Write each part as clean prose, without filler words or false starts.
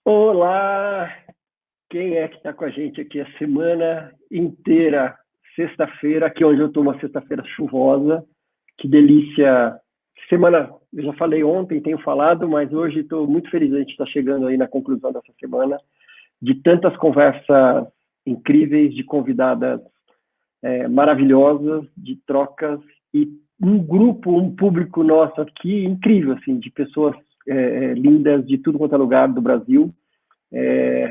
Olá! Quem é que está com a gente aqui a semana inteira? Sexta-feira, aqui onde eu estou, uma sexta-feira chuvosa. Que delícia! Semana, eu já falei ontem, tenho falado, mas hoje estou muito feliz. A gente está chegando aí na conclusão dessa semana, de tantas conversas incríveis, de convidadas maravilhosas, de trocas, e um grupo, um público nosso aqui incrível, assim, de pessoas lindas de tudo quanto é lugar do Brasil.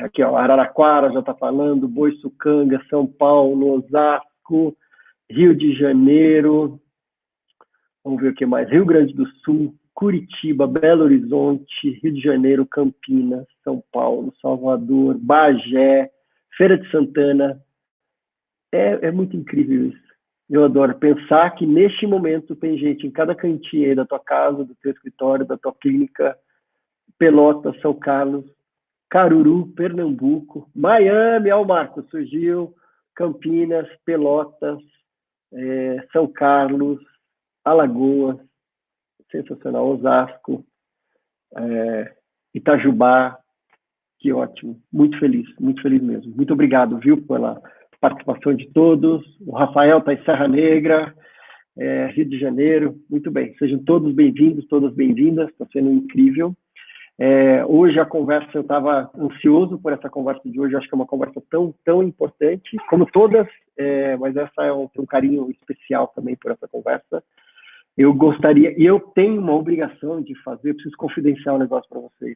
Aqui, ó, Araraquara já está falando, Boiçucanga, São Paulo, Osasco, Rio de Janeiro, vamos ver o que mais, Rio Grande do Sul, Curitiba, Belo Horizonte, Rio de Janeiro, Campinas, São Paulo, Salvador, Bagé, Feira de Santana. É muito incrível isso. Eu adoro pensar que neste momento tem gente em cada cantinho aí da tua casa, do teu escritório, da tua clínica, Pelotas, São Carlos, Caruru, Pernambuco, Miami, o Marcos surgiu, Campinas, Pelotas, São Carlos, Alagoas, sensacional, Osasco, Itajubá, que ótimo, muito feliz mesmo. Muito obrigado, viu, pela participação de todos. O Rafael está em Serra Negra, Rio de Janeiro, muito bem. Sejam todos bem-vindos, todas bem-vindas, está sendo incrível. Hoje a conversa, eu estava ansioso por essa conversa de hoje, acho que é uma conversa tão importante, como todas, mas essa tem um carinho especial também por essa conversa. Eu gostaria, e eu tenho uma obrigação de fazer, eu preciso confidenciar um negócio para vocês,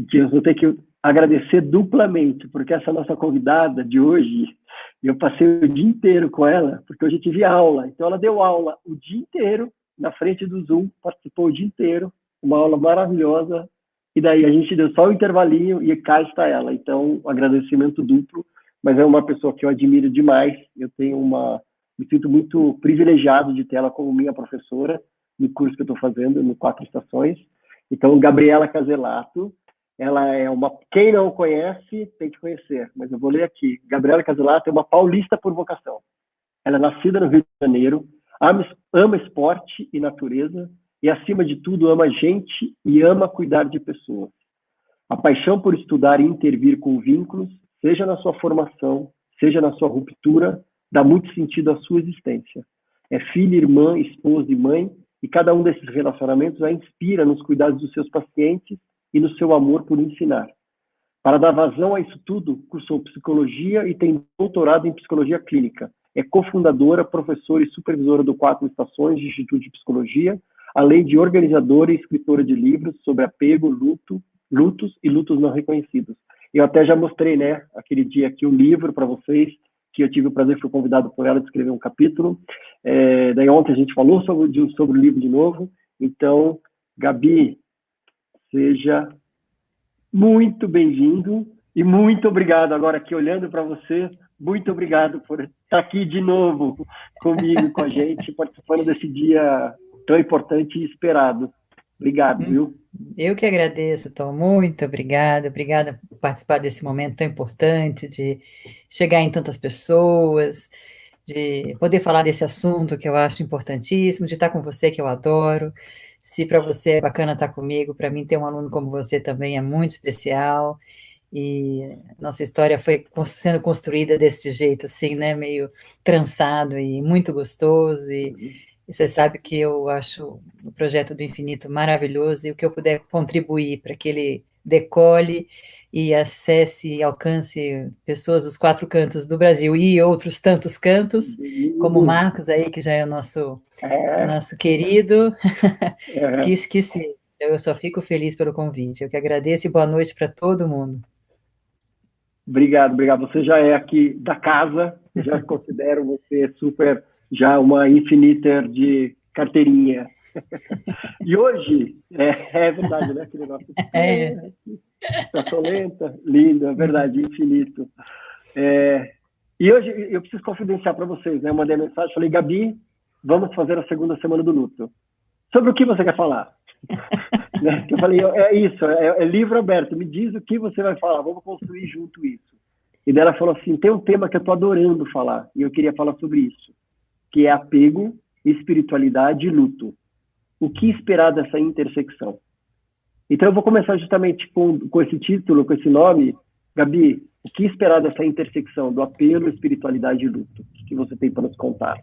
que eu vou ter que agradecer duplamente, porque essa nossa convidada de hoje, eu passei o dia inteiro com ela, porque hoje eu tive aula, então ela deu aula o dia inteiro, na frente do Zoom, participou o dia inteiro, uma aula maravilhosa, e daí a gente deu só o intervalinho e cá está ela. Então, agradecimento duplo, mas é uma pessoa que eu admiro demais, me sinto muito privilegiado de ter ela como minha professora no curso que eu estou fazendo, no 4 Estações. Então, Gabriela Caselato, ela é quem não conhece, tem que conhecer, mas eu vou ler aqui. Gabriela Caselato é uma paulista por vocação. Ela é nascida no Rio de Janeiro, ama esporte e natureza, e, acima de tudo, ama gente e ama cuidar de pessoas. A paixão por estudar e intervir com vínculos, seja na sua formação, seja na sua ruptura, dá muito sentido à sua existência. É filha, irmã, esposa e mãe, e cada um desses relacionamentos a inspira nos cuidados dos seus pacientes e no seu amor por ensinar. Para dar vazão a isso tudo, cursou psicologia e tem doutorado em psicologia clínica. É cofundadora, professora e supervisora do 4 Estações de Instituto de Psicologia, além de organizadora e escritora de livros sobre apego, lutos e lutos não reconhecidos. Eu até já mostrei, né, aquele dia aqui, o livro para vocês, que eu tive o prazer, fui convidado por ela de escrever um capítulo. Daí ontem a gente falou sobre o livro de novo. Então, Gabi, seja muito bem-vindo e muito obrigado. Agora aqui, olhando para você, muito obrigado por estar aqui de novo comigo, com a gente, participando desse dia tão importante e esperado. Obrigado, viu? Eu que agradeço, Tom. Muito obrigada. Obrigada por participar desse momento tão importante, de chegar em tantas pessoas, de poder falar desse assunto que eu acho importantíssimo, de estar com você, que eu adoro. Se para você é bacana estar comigo, para mim ter um aluno como você também é muito especial. E nossa história foi sendo construída desse jeito, assim, né? Meio trançado e muito gostoso. E você sabe que eu acho o projeto do Infinito maravilhoso e o que eu puder contribuir para que ele decole e acesse e alcance pessoas dos 4 cantos do Brasil e outros tantos cantos, como o Marcos aí, que já é o nosso querido, que esqueci. Eu só fico feliz pelo convite. Eu que agradeço e boa noite para todo mundo. Obrigado. Você já é aqui da casa, eu já considero você super, já uma infiniter de carteirinha. E hoje, é verdade, né? Aquele nosso lenta, lindo, é verdade, infinito. E hoje eu preciso confidenciar para vocês, né? Eu mandei mensagem, falei, Gabi, vamos fazer a segunda semana do luto. Sobre o que você quer falar? Né? Eu falei, é isso, é livro aberto, me diz o que você vai falar, vamos construir junto isso. E daí ela falou assim, tem um tema que eu estou adorando falar, e eu queria falar sobre isso, que é apego, espiritualidade e luto. O que esperar dessa intersecção? Então eu vou começar justamente com esse título, com esse nome. Gabi, o que esperar dessa intersecção do apelo, espiritualidade e luto? O que você tem para nos contar?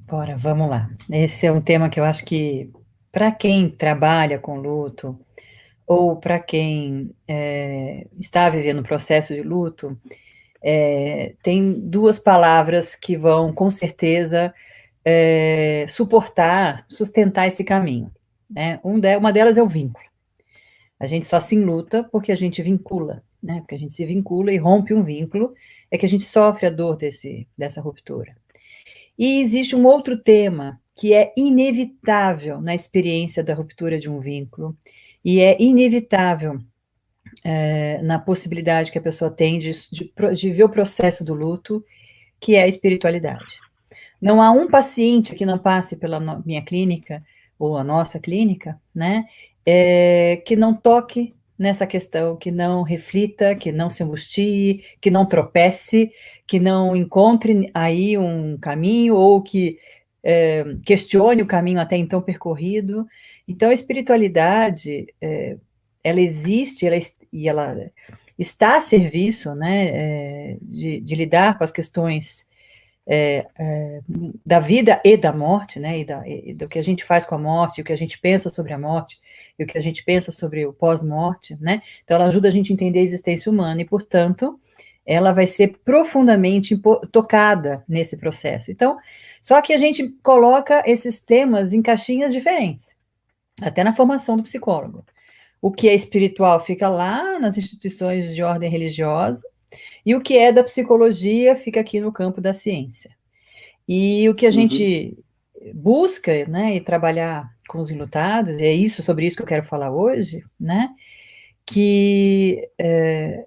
Bora, vamos lá. Esse é um tema que eu acho que, para quem trabalha com luto, ou para quem está vivendo um processo de luto, tem duas palavras que vão, com certeza, sustentar esse caminho. Né? Uma delas é o vínculo. A gente só se enluta porque a gente vincula, né? Porque a gente se vincula e rompe um vínculo, é que a gente sofre a dor dessa ruptura. E existe um outro tema que é inevitável na experiência da ruptura de um vínculo, e é inevitável na possibilidade que a pessoa tem de ver o processo do luto, que é a espiritualidade. Não há um paciente que não passe pela minha clínica, ou a nossa clínica, né, que não toque nessa questão, que não reflita, que não se angustie, que não tropece, que não encontre aí um caminho, ou que questione o caminho até então percorrido. Então, a espiritualidade, ela existe, e ela está a serviço, né, de lidar com as questões da vida e da morte, né, e do que a gente faz com a morte, o que a gente pensa sobre a morte, e o que a gente pensa sobre o pós-morte, né, então ela ajuda a gente a entender a existência humana, e, portanto, ela vai ser profundamente tocada nesse processo. Então, só que a gente coloca esses temas em caixinhas diferentes, até na formação do psicólogo. O que é espiritual fica lá nas instituições de ordem religiosa, e o que é da psicologia fica aqui no campo da ciência. E o que a gente busca, né, e trabalhar com os enlutados, e é sobre isso que eu quero falar hoje, né, que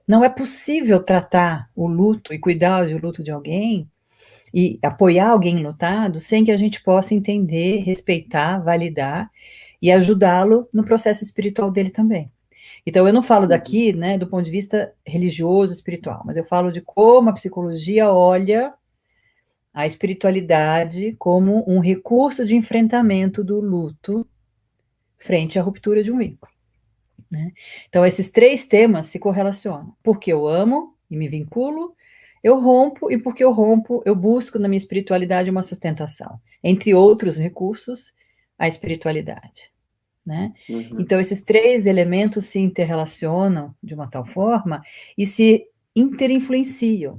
não é possível tratar o luto e cuidar do luto de alguém e apoiar alguém enlutado sem que a gente possa entender, respeitar, validar e ajudá-lo no processo espiritual dele também. Então, eu não falo daqui, né, do ponto de vista religioso, espiritual, mas eu falo de como a psicologia olha a espiritualidade como um recurso de enfrentamento do luto frente à ruptura de um vínculo. Né? Então, esses três temas se correlacionam. Porque eu amo e me vinculo, eu rompo, e porque eu rompo, eu busco na minha espiritualidade uma sustentação. Entre outros recursos, a espiritualidade. Né? Então, esses três elementos se interrelacionam de uma tal forma e se interinfluenciam.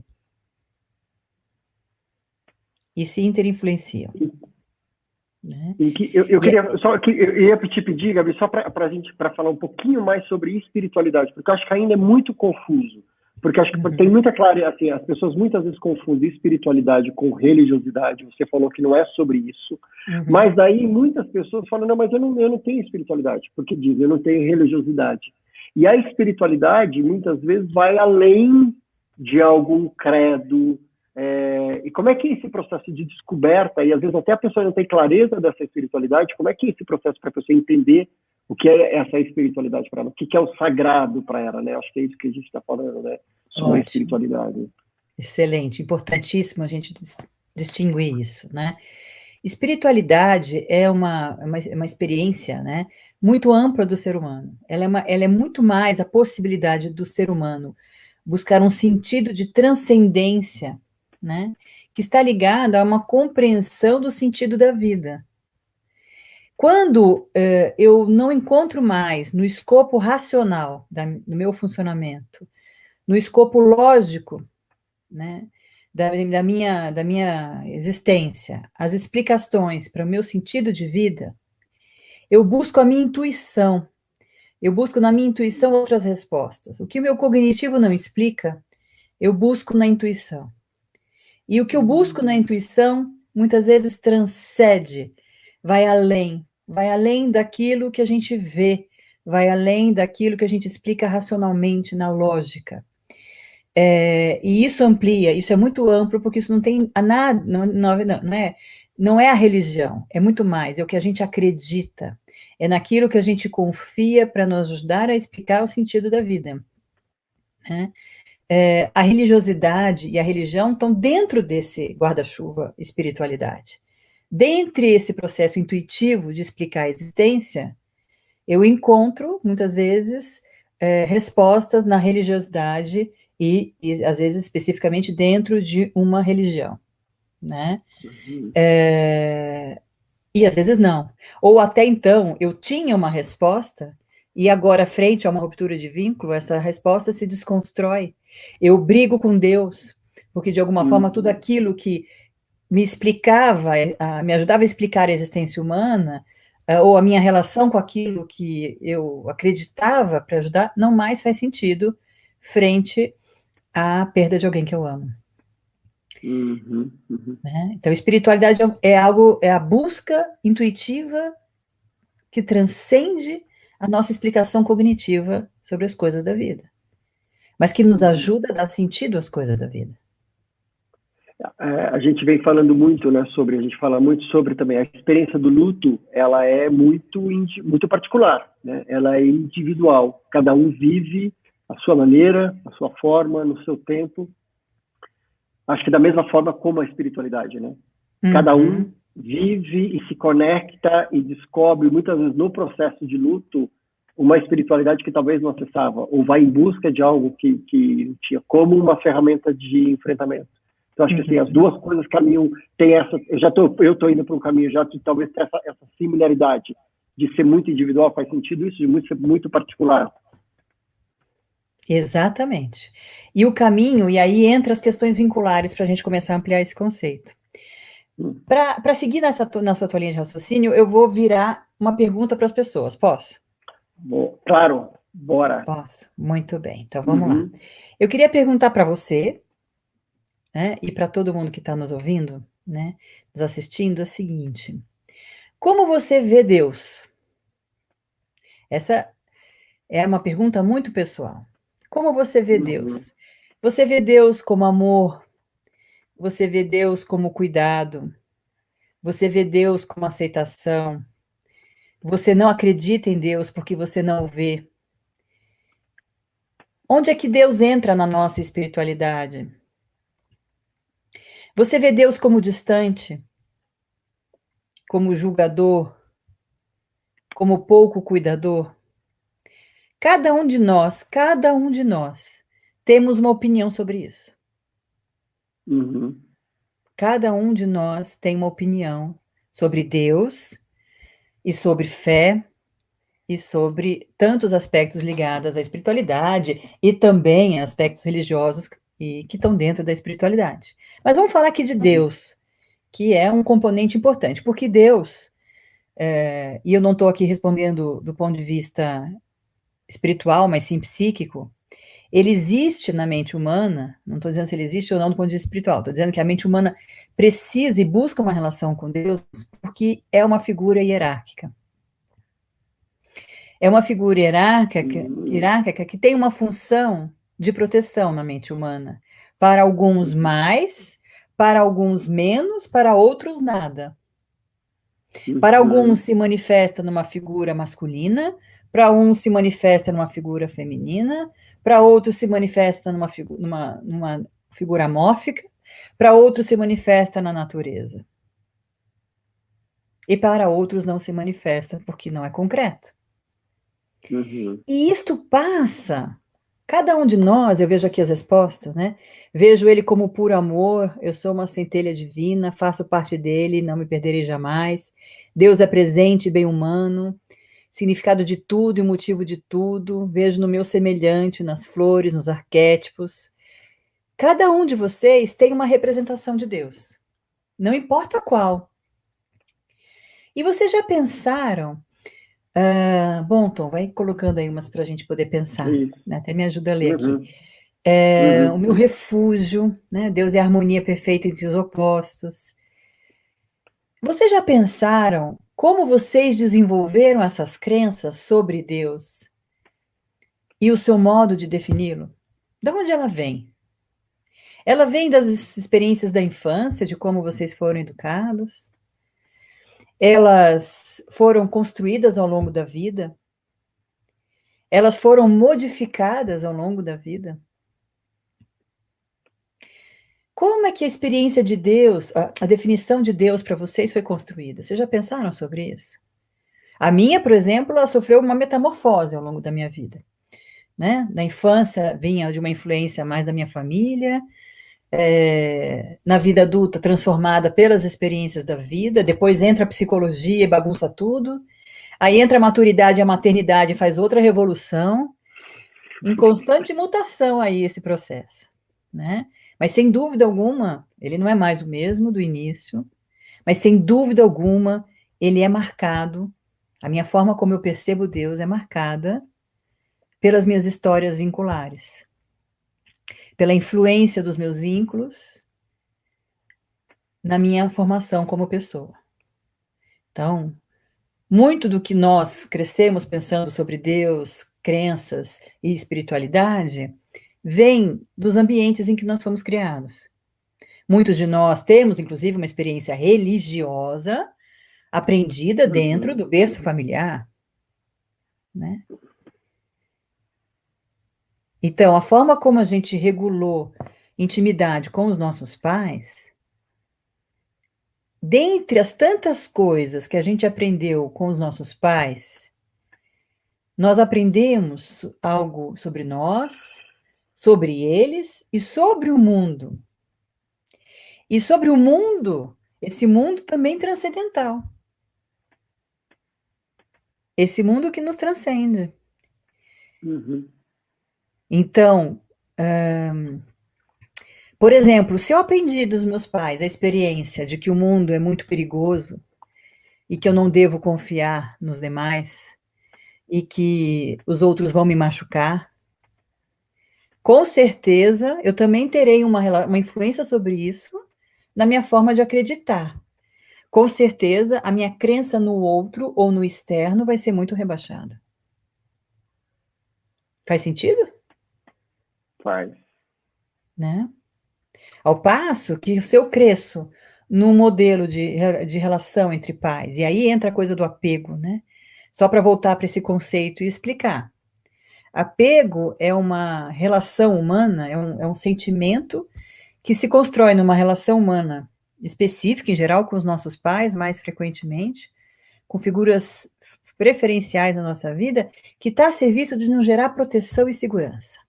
Né? Eu queria só que eu ia te pedir, Gabi, só para a gente falar um pouquinho mais sobre espiritualidade, porque eu acho que ainda é muito confuso. Porque acho que tem muita clareza, assim, as pessoas muitas vezes confundem espiritualidade com religiosidade. Você falou que não é sobre isso. Mas daí muitas pessoas falam, não, mas eu não tenho espiritualidade. Porque dizem, eu não tenho religiosidade. E a espiritualidade, muitas vezes, vai além de algum credo. E como é que é esse processo de descoberta? E às vezes até a pessoa não tem clareza dessa espiritualidade. Como é que é esse processo para a pessoa entender o que é essa espiritualidade para ela? O que é o sagrado para ela, né? Acho que é isso que a gente está falando, né? Sobre a espiritualidade. Excelente, importantíssimo a gente distinguir isso, né? Espiritualidade é uma experiência, né, muito ampla do ser humano. Ela é muito mais a possibilidade do ser humano buscar um sentido de transcendência, né, que está ligado a uma compreensão do sentido da vida. Quando eu não encontro mais no escopo racional do meu funcionamento, no escopo lógico, né, da minha existência, as explicações para o meu sentido de vida, eu busco a minha intuição. Eu busco na minha intuição outras respostas. O que o meu cognitivo não explica, eu busco na intuição. E o que eu busco na intuição, muitas vezes transcende, vai além daquilo que a gente vê, vai além daquilo que a gente explica racionalmente, na lógica. E isso amplia, isso é muito amplo, porque isso não tem nada, não é a religião, é muito mais, é o que a gente acredita, é naquilo que a gente confia para nos ajudar a explicar o sentido da vida, né? A religiosidade e a religião estão dentro desse guarda-chuva espiritualidade. Dentre esse processo intuitivo de explicar a existência, eu encontro, muitas vezes, respostas na religiosidade e, às vezes, especificamente dentro de uma religião, né? Uhum. E às vezes não. Ou até então, eu tinha uma resposta e agora, frente a uma ruptura de vínculo, essa resposta se desconstrói. Eu brigo com Deus, porque de alguma forma tudo aquilo que me explicava, me ajudava a explicar a existência humana, ou a minha relação com aquilo que eu acreditava para ajudar, não mais faz sentido frente à perda de alguém que eu amo. Uhum. Uhum. Né? Então, espiritualidade é algo, é a busca intuitiva que transcende a nossa explicação cognitiva sobre as coisas da vida, mas que nos ajuda a dar sentido às coisas da vida. A gente vem falando muito, né, sobre, a gente fala muito sobre também a experiência do luto, ela é muito particular, né? Ela é individual, cada um vive a sua maneira, a sua forma, no seu tempo. Acho que da mesma forma como a espiritualidade, né? Cada um vive e se conecta e descobre, muitas vezes no processo de luto, uma espiritualidade que talvez não acessava, ou vai em busca de algo que tinha, como uma ferramenta de enfrentamento. Então, acho que assim, as duas coisas caminham, tem essa, eu estou indo para um caminho já que talvez tenha essa similaridade de ser muito individual, faz sentido isso, de ser muito particular. Exatamente. E o caminho, e aí entra as questões vinculares para a gente começar a ampliar esse conceito. Para seguir na sua tua linha de raciocínio, eu vou virar uma pergunta para as pessoas, posso? Claro, bora. Posso, muito bem, então vamos lá. Eu queria perguntar para você, né, e para todo mundo que está nos ouvindo, né, nos assistindo, é o seguinte: como você vê Deus? Essa é uma pergunta muito pessoal. Como você vê Deus? Você vê Deus como amor? Você vê Deus como cuidado? Você vê Deus como aceitação? Você não acredita em Deus porque você não o vê? Onde é que Deus entra na nossa espiritualidade? Você vê Deus como distante? Como julgador? Como pouco cuidador? Cada um de nós, temos uma opinião sobre isso. Cada um de nós tem uma opinião sobre Deus e sobre fé e sobre tantos aspectos ligados à espiritualidade e também aspectos religiosos que estão dentro da espiritualidade. Mas vamos falar aqui de Deus, que é um componente importante, porque Deus, e eu não estou aqui respondendo do ponto de vista espiritual, mas sim psíquico, ele existe na mente humana, não estou dizendo se ele existe ou não do ponto de vista espiritual, estou dizendo que a mente humana precisa e busca uma relação com Deus porque é uma figura hierárquica. É uma figura hierárquica que tem uma função de proteção na mente humana. Para alguns mais, para alguns menos, para outros nada. Para alguns se manifesta numa figura masculina, para uns se manifesta numa figura feminina, para outros se manifesta numa figura amórfica, para outros se manifesta na natureza. E para outros não se manifesta porque não é concreto. E isto passa, cada um de nós, eu vejo aqui as respostas, né? Vejo ele como puro amor, eu sou uma centelha divina, faço parte dele, não me perderei jamais. Deus é presente e bem humano, significado de tudo e motivo de tudo. Vejo no meu semelhante, nas flores, nos arquétipos. Cada um de vocês tem uma representação de Deus, não importa qual. E vocês já pensaram... bom, Tom, vai colocando aí umas para a gente poder pensar, né? Até me ajuda a ler aqui. O meu refúgio, né? Deus é a harmonia perfeita entre os opostos. Vocês já pensaram como vocês desenvolveram essas crenças sobre Deus e o seu modo de defini-lo? De onde ela vem? Ela vem das experiências da infância, de como vocês foram educados? elas foram construídas ao longo da vida, elas foram modificadas ao longo da vida. Como é que a experiência de Deus, a definição de Deus para vocês foi construída? Vocês já pensaram sobre isso? A minha, por exemplo, ela sofreu uma metamorfose ao longo da minha vida, né? Na infância, vinha de uma influência mais da minha família, na vida adulta, transformada pelas experiências da vida, depois entra a psicologia e bagunça tudo, aí entra a maturidade e a maternidade faz outra revolução, em constante mutação aí esse processo, né? Mas sem dúvida alguma, ele não é mais o mesmo do início, mas sem dúvida alguma, ele é marcado, a minha forma como eu percebo Deus é marcada pelas minhas histórias vinculares, pela influência dos meus vínculos na minha formação como pessoa. Então, muito do que nós crescemos pensando sobre Deus, crenças e espiritualidade vem dos ambientes em que nós fomos criados. Muitos de nós temos, inclusive, uma experiência religiosa aprendida dentro do berço familiar, né? Então, a forma como a gente regulou intimidade com os nossos pais, dentre as tantas coisas que a gente aprendeu com os nossos pais, nós aprendemos algo sobre nós, sobre eles e sobre o mundo. E sobre o mundo, esse mundo também transcendental. Esse mundo que nos transcende. Uhum. Então, por exemplo, se eu aprendi dos meus pais a experiência de que o mundo é muito perigoso e que eu não devo confiar nos demais e que os outros vão me machucar, com certeza eu também terei uma influência sobre isso na minha forma de acreditar. Com certeza a minha crença no outro ou no externo vai ser muito rebaixada. Faz sentido? Faz. Né? Ao passo que se eu cresço num modelo de relação entre pais, e aí entra a coisa do apego, né? Só para voltar para esse conceito e explicar. Apego é uma relação humana, é um sentimento que se constrói numa relação humana específica, em geral, com os nossos pais, mais frequentemente, com figuras preferenciais na nossa vida, que está a serviço de nos gerar proteção e segurança.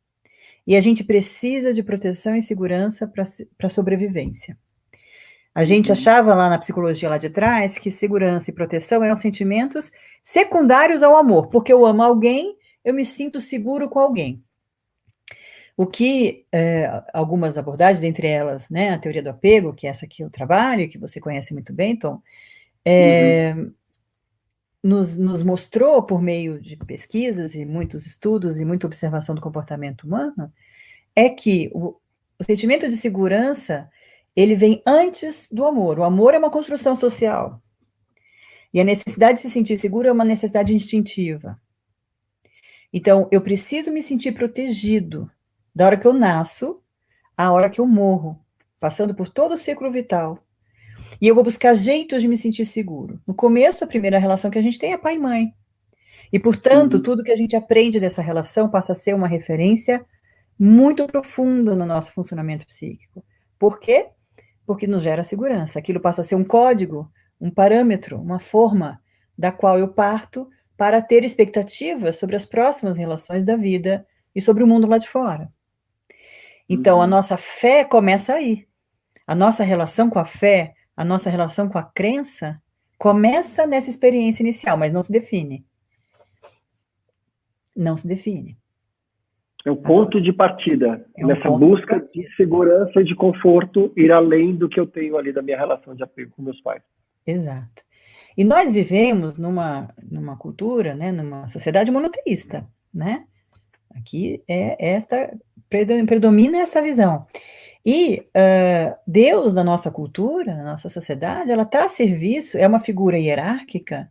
E a gente precisa de proteção e segurança para a sobrevivência. A gente achava lá na psicologia lá de trás que segurança e proteção eram sentimentos secundários ao amor, porque eu amo alguém, eu me sinto seguro com alguém. O que algumas abordagens, dentre elas, né, a teoria do apego, que é essa que eu trabalho, que você conhece muito bem, Tom, nos mostrou, por meio de pesquisas e muitos estudos e muita observação do comportamento humano, é que o sentimento de segurança, ele vem antes do amor. O amor é uma construção social. E a necessidade de se sentir seguro é uma necessidade instintiva. Então, eu preciso me sentir protegido da hora que eu nasço à hora que eu morro, passando por todo o ciclo vital. E eu vou buscar jeitos de me sentir seguro. No começo, a primeira relação que a gente tem é pai e mãe. E, portanto, tudo que a gente aprende dessa relação passa a ser uma referência muito profunda no nosso funcionamento psíquico. Por quê? Porque nos gera segurança. Aquilo passa a ser um código, um parâmetro, uma forma da qual eu parto para ter expectativas sobre as próximas relações da vida e sobre o mundo lá de fora. Então, a nossa fé começa aí. A nossa relação com a fé, a nossa relação com a crença, começa nessa experiência inicial, mas não se define. Não se define. É um ponto de partida, nessa ponto busca de segurança e de conforto, ir além do que eu tenho ali da minha relação de apego com meus pais. Exato. E nós vivemos numa cultura, né, numa sociedade monoteísta, né? Aqui predomina essa visão. E Deus, na nossa cultura, na nossa sociedade, ela está a serviço, é uma figura hierárquica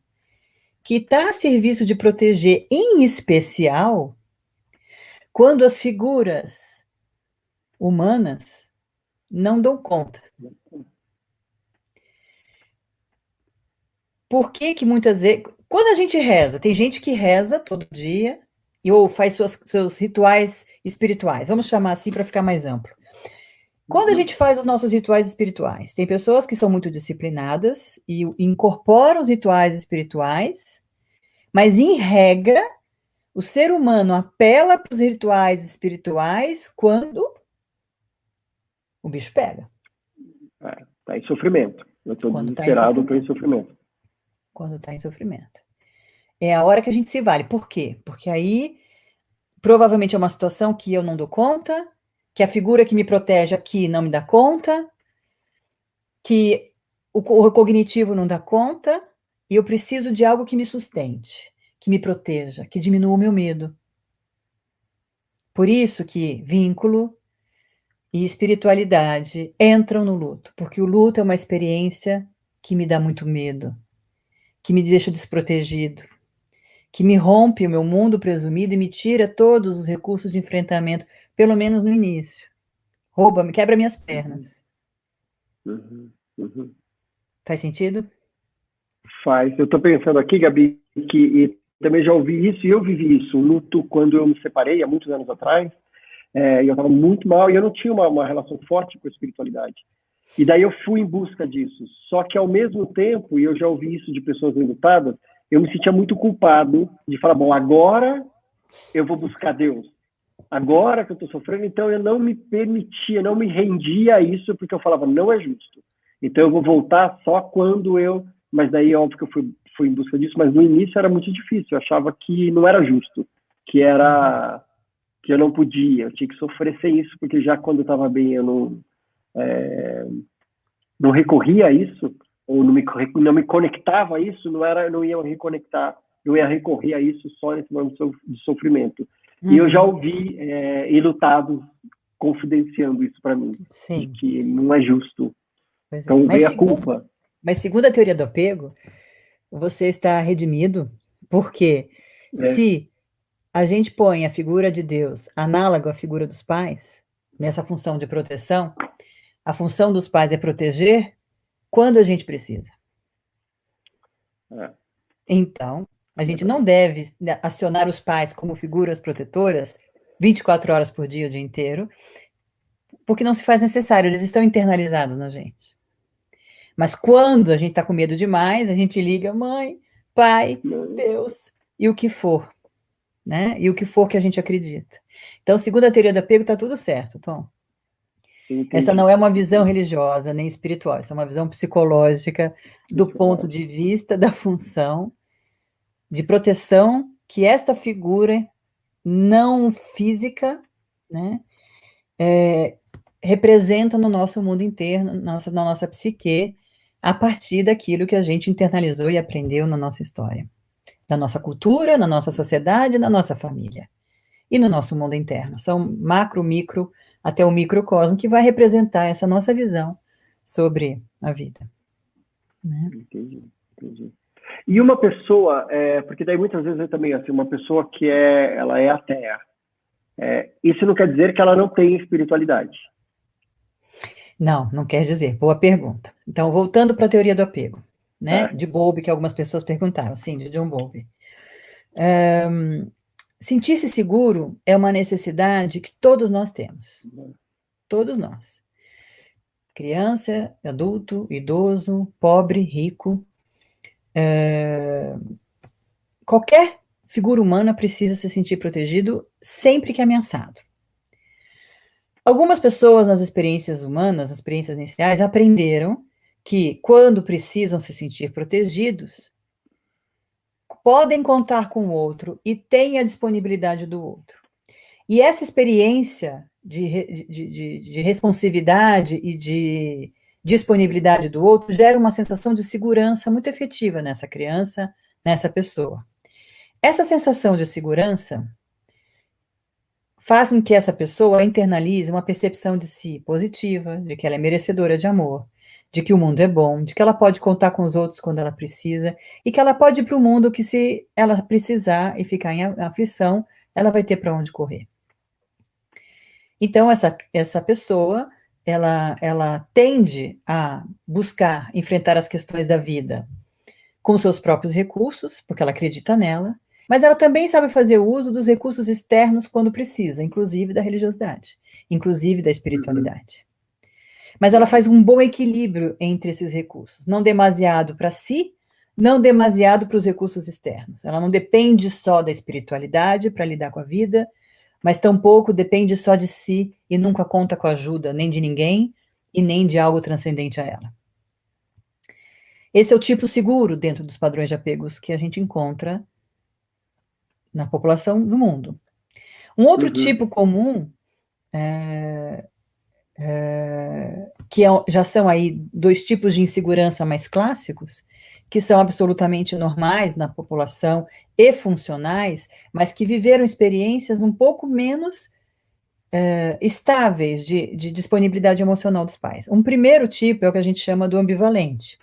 que está a serviço de proteger, em especial, quando as figuras humanas não dão conta. Por que que muitas vezes, quando a gente reza, tem gente que reza todo dia, ou faz seus rituais espirituais, vamos chamar assim para ficar mais amplo. Quando a gente faz os nossos rituais espirituais, tem pessoas que são muito disciplinadas e incorporam os rituais espirituais, mas em regra, o ser humano apela para os rituais espirituais quando o bicho pega. Tá em sofrimento. Eu estou Quando está em desesperado, estou em sofrimento. sofrimento. Quando está em sofrimento. É a hora que a gente se vale. Por quê? Porque aí, provavelmente é uma situação que eu não dou conta, que a figura que me protege aqui não me dá conta, que o cognitivo não dá conta, e eu preciso de algo que me sustente, que me proteja, que diminua o meu medo. Por isso que vínculo e espiritualidade entram no luto, porque o luto é uma experiência que me dá muito medo, que me deixa desprotegido, que me rompe o meu mundo presumido e me tira todos os recursos de enfrentamento, pelo menos no início. Rouba, me quebra minhas pernas. Faz sentido? Faz. Eu estou pensando aqui, Gabi, que também já ouvi isso, e eu vivi isso, o luto quando eu me separei, há muitos anos atrás, e eu estava muito mal, e eu não tinha uma relação forte com a espiritualidade. E daí eu fui em busca disso. Só que, ao mesmo tempo, e eu já ouvi isso de pessoas enlutadas, eu me sentia muito culpado de falar, bom, agora eu vou buscar Deus. Agora que eu estou sofrendo, então eu não me permitia, não me rendia a isso, porque eu falava, não é justo. Então eu vou voltar só quando eu... Mas daí, óbvio que eu fui em busca disso, mas no início era muito difícil. Eu achava que não era justo, que era... que eu não podia, eu tinha que sofrer sem isso, porque já quando eu estava bem, eu não recorria a isso, ou não me conectava a isso, não ia reconectar, eu ia recorrer a isso só nesse momento de sofrimento. E eu já ouvi enlutados confidenciando isso para mim, de que não é justo. Pois então vem a culpa. Mas segundo a teoria do apego, você está redimido, porque se a gente põe a figura de Deus análogo à figura dos pais, nessa função de proteção, a função dos pais é proteger quando a gente precisa. Então, a gente não deve acionar os pais como figuras protetoras 24 horas por dia, o dia inteiro, porque não se faz necessário, eles estão internalizados na gente. Mas quando a gente está com medo demais, a gente liga mãe, pai, Deus, e o que for, né? E o que for que a gente acredita. Então, segundo a teoria do apego, está tudo certo, Tom. Entendi. Essa não é uma visão religiosa nem espiritual, essa é uma visão psicológica do ponto de vista da função de proteção que esta figura não física, né, representa no nosso mundo interno, na nossa psique, a partir daquilo que a gente internalizou e aprendeu na nossa história, na nossa cultura, na nossa sociedade, na nossa família e no nosso mundo interno. São macro, micro, até o microcosmo, que vai representar essa nossa visão sobre a vida. Né? Entendi. E uma pessoa, porque daí muitas vezes é também assim, uma pessoa que ela é ateia, isso não quer dizer que ela não tem espiritualidade. Não quer dizer. Boa pergunta. Então, voltando para a teoria do apego, né? De Bowlby, que algumas pessoas perguntaram. Sim, de John Bowlby. Sentir-se seguro é uma necessidade que todos nós temos. Todos nós. Criança, adulto, idoso, pobre, rico. Qualquer figura humana precisa se sentir protegido sempre que ameaçado. Algumas pessoas nas experiências humanas, nas experiências iniciais, aprenderam que quando precisam se sentir protegidos, podem contar com o outro e têm a disponibilidade do outro. E essa experiência de responsividade e de disponibilidade do outro gera uma sensação de segurança muito efetiva nessa criança, nessa pessoa. Essa sensação de segurança faz com que essa pessoa internalize uma percepção de si positiva, de que ela é merecedora de amor, de que o mundo é bom, de que ela pode contar com os outros quando ela precisa, e que ela pode ir para o mundo que, se ela precisar e ficar em aflição, ela vai ter para onde correr. Então, essa pessoa, ela tende a buscar enfrentar as questões da vida com seus próprios recursos, porque ela acredita nela, mas ela também sabe fazer uso dos recursos externos quando precisa, inclusive da religiosidade, inclusive da espiritualidade. Mas ela faz um bom equilíbrio entre esses recursos, não demasiado para si, não demasiado para os recursos externos. Ela não depende só da espiritualidade para lidar com a vida, mas tampouco depende só de si e nunca conta com a ajuda nem de ninguém e nem de algo transcendente a ela. Esse é o tipo seguro dentro dos padrões de apegos que a gente encontra na população do mundo. Um outro tipo comum, que já são aí 2 tipos de insegurança mais clássicos, que são absolutamente normais na população e funcionais, mas que viveram experiências um pouco menos estáveis de disponibilidade emocional dos pais. Um primeiro tipo é o que a gente chama do ambivalente,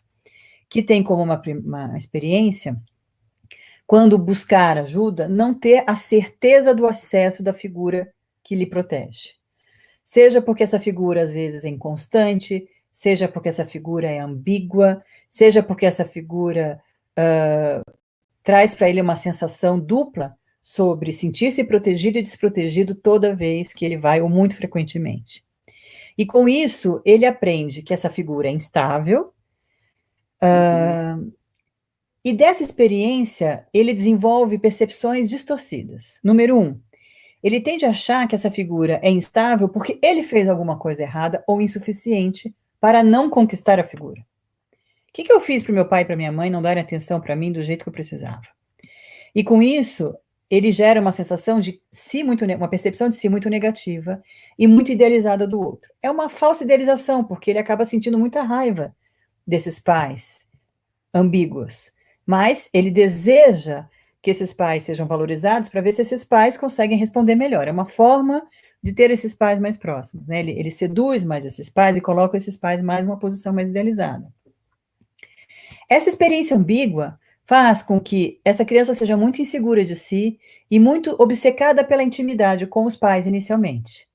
que tem como uma experiência, quando buscar ajuda, não ter a certeza do acesso da figura que lhe protege. Seja porque essa figura, às vezes, é inconstante, seja porque essa figura é ambígua, seja porque essa figura traz para ele uma sensação dupla sobre sentir-se protegido e desprotegido toda vez que ele vai, ou muito frequentemente. E com isso, ele aprende que essa figura é instável, e dessa experiência, ele desenvolve percepções distorcidas. Número 1, ele tende a achar que essa figura é instável porque ele fez alguma coisa errada ou insuficiente para não conquistar a figura. O que eu fiz para o meu pai e para minha mãe não darem atenção para mim do jeito que eu precisava? E com isso, ele gera uma sensação de si uma percepção de si muito negativa e muito idealizada do outro. É uma falsa idealização, porque ele acaba sentindo muita raiva desses pais ambíguos. Mas ele deseja que esses pais sejam valorizados para ver se esses pais conseguem responder melhor. É uma forma de ter esses pais mais próximos, né? Ele seduz mais esses pais e coloca esses pais mais numa posição mais idealizada. Essa experiência ambígua faz com que essa criança seja muito insegura de si e muito obcecada pela intimidade com os pais inicialmente.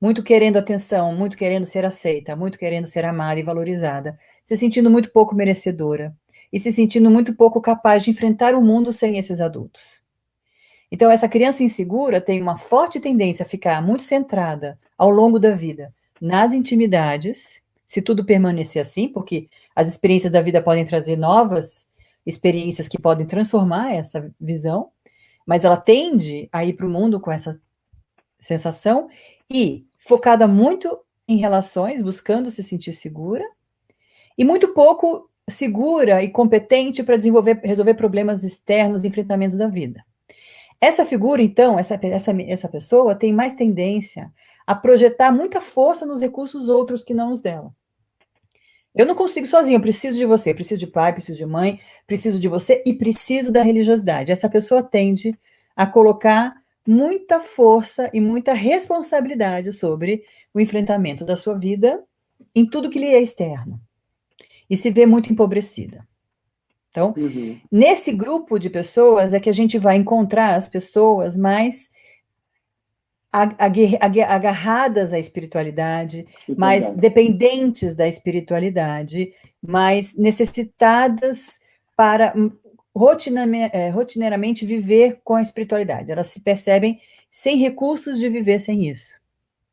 Muito querendo atenção, muito querendo ser aceita, muito querendo ser amada e valorizada, se sentindo muito pouco merecedora e se sentindo muito pouco capaz de enfrentar o mundo sem esses adultos. Então, essa criança insegura tem uma forte tendência a ficar muito centrada ao longo da vida nas intimidades, se tudo permanecer assim, porque as experiências da vida podem trazer novas experiências que podem transformar essa visão, mas ela tende a ir para o mundo com essa sensação e focada muito em relações, buscando se sentir segura, e muito pouco segura e competente para resolver problemas externos e enfrentamentos da vida. Essa figura, então, essa pessoa tem mais tendência a projetar muita força nos recursos outros que não os dela. Eu não consigo sozinha, eu preciso de você, preciso de pai, preciso de mãe, preciso de você e preciso da religiosidade. Essa pessoa tende a colocar muita força e muita responsabilidade sobre o enfrentamento da sua vida em tudo que lhe é externo. E se vê muito empobrecida. Então, nesse grupo de pessoas é que a gente vai encontrar as pessoas mais agarradas à espiritualidade, mais dependentes da espiritualidade, mais necessitadas para rotineiramente viver com a espiritualidade. Elas se percebem sem recursos de viver sem isso,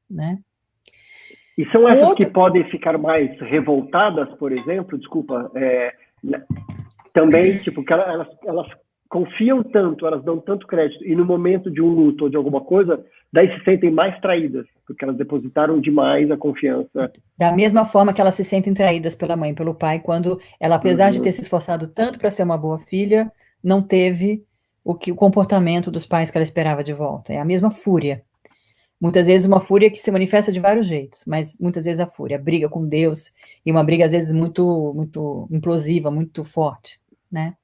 né? E são essas que podem ficar mais revoltadas, por exemplo, desculpa, também, tipo, que elas confiam tanto, elas dão tanto crédito, e no momento de um luto ou de alguma coisa, daí se sentem mais traídas, porque elas depositaram demais a confiança. Da mesma forma que elas se sentem traídas pela mãe e pelo pai, quando ela, apesar de ter se esforçado tanto para ser uma boa filha, não teve o comportamento dos pais que ela esperava de volta. É a mesma fúria. Muitas vezes uma fúria que se manifesta de vários jeitos, mas muitas vezes a fúria, a briga com Deus, e uma briga às vezes muito, muito implosiva, muito forte, né?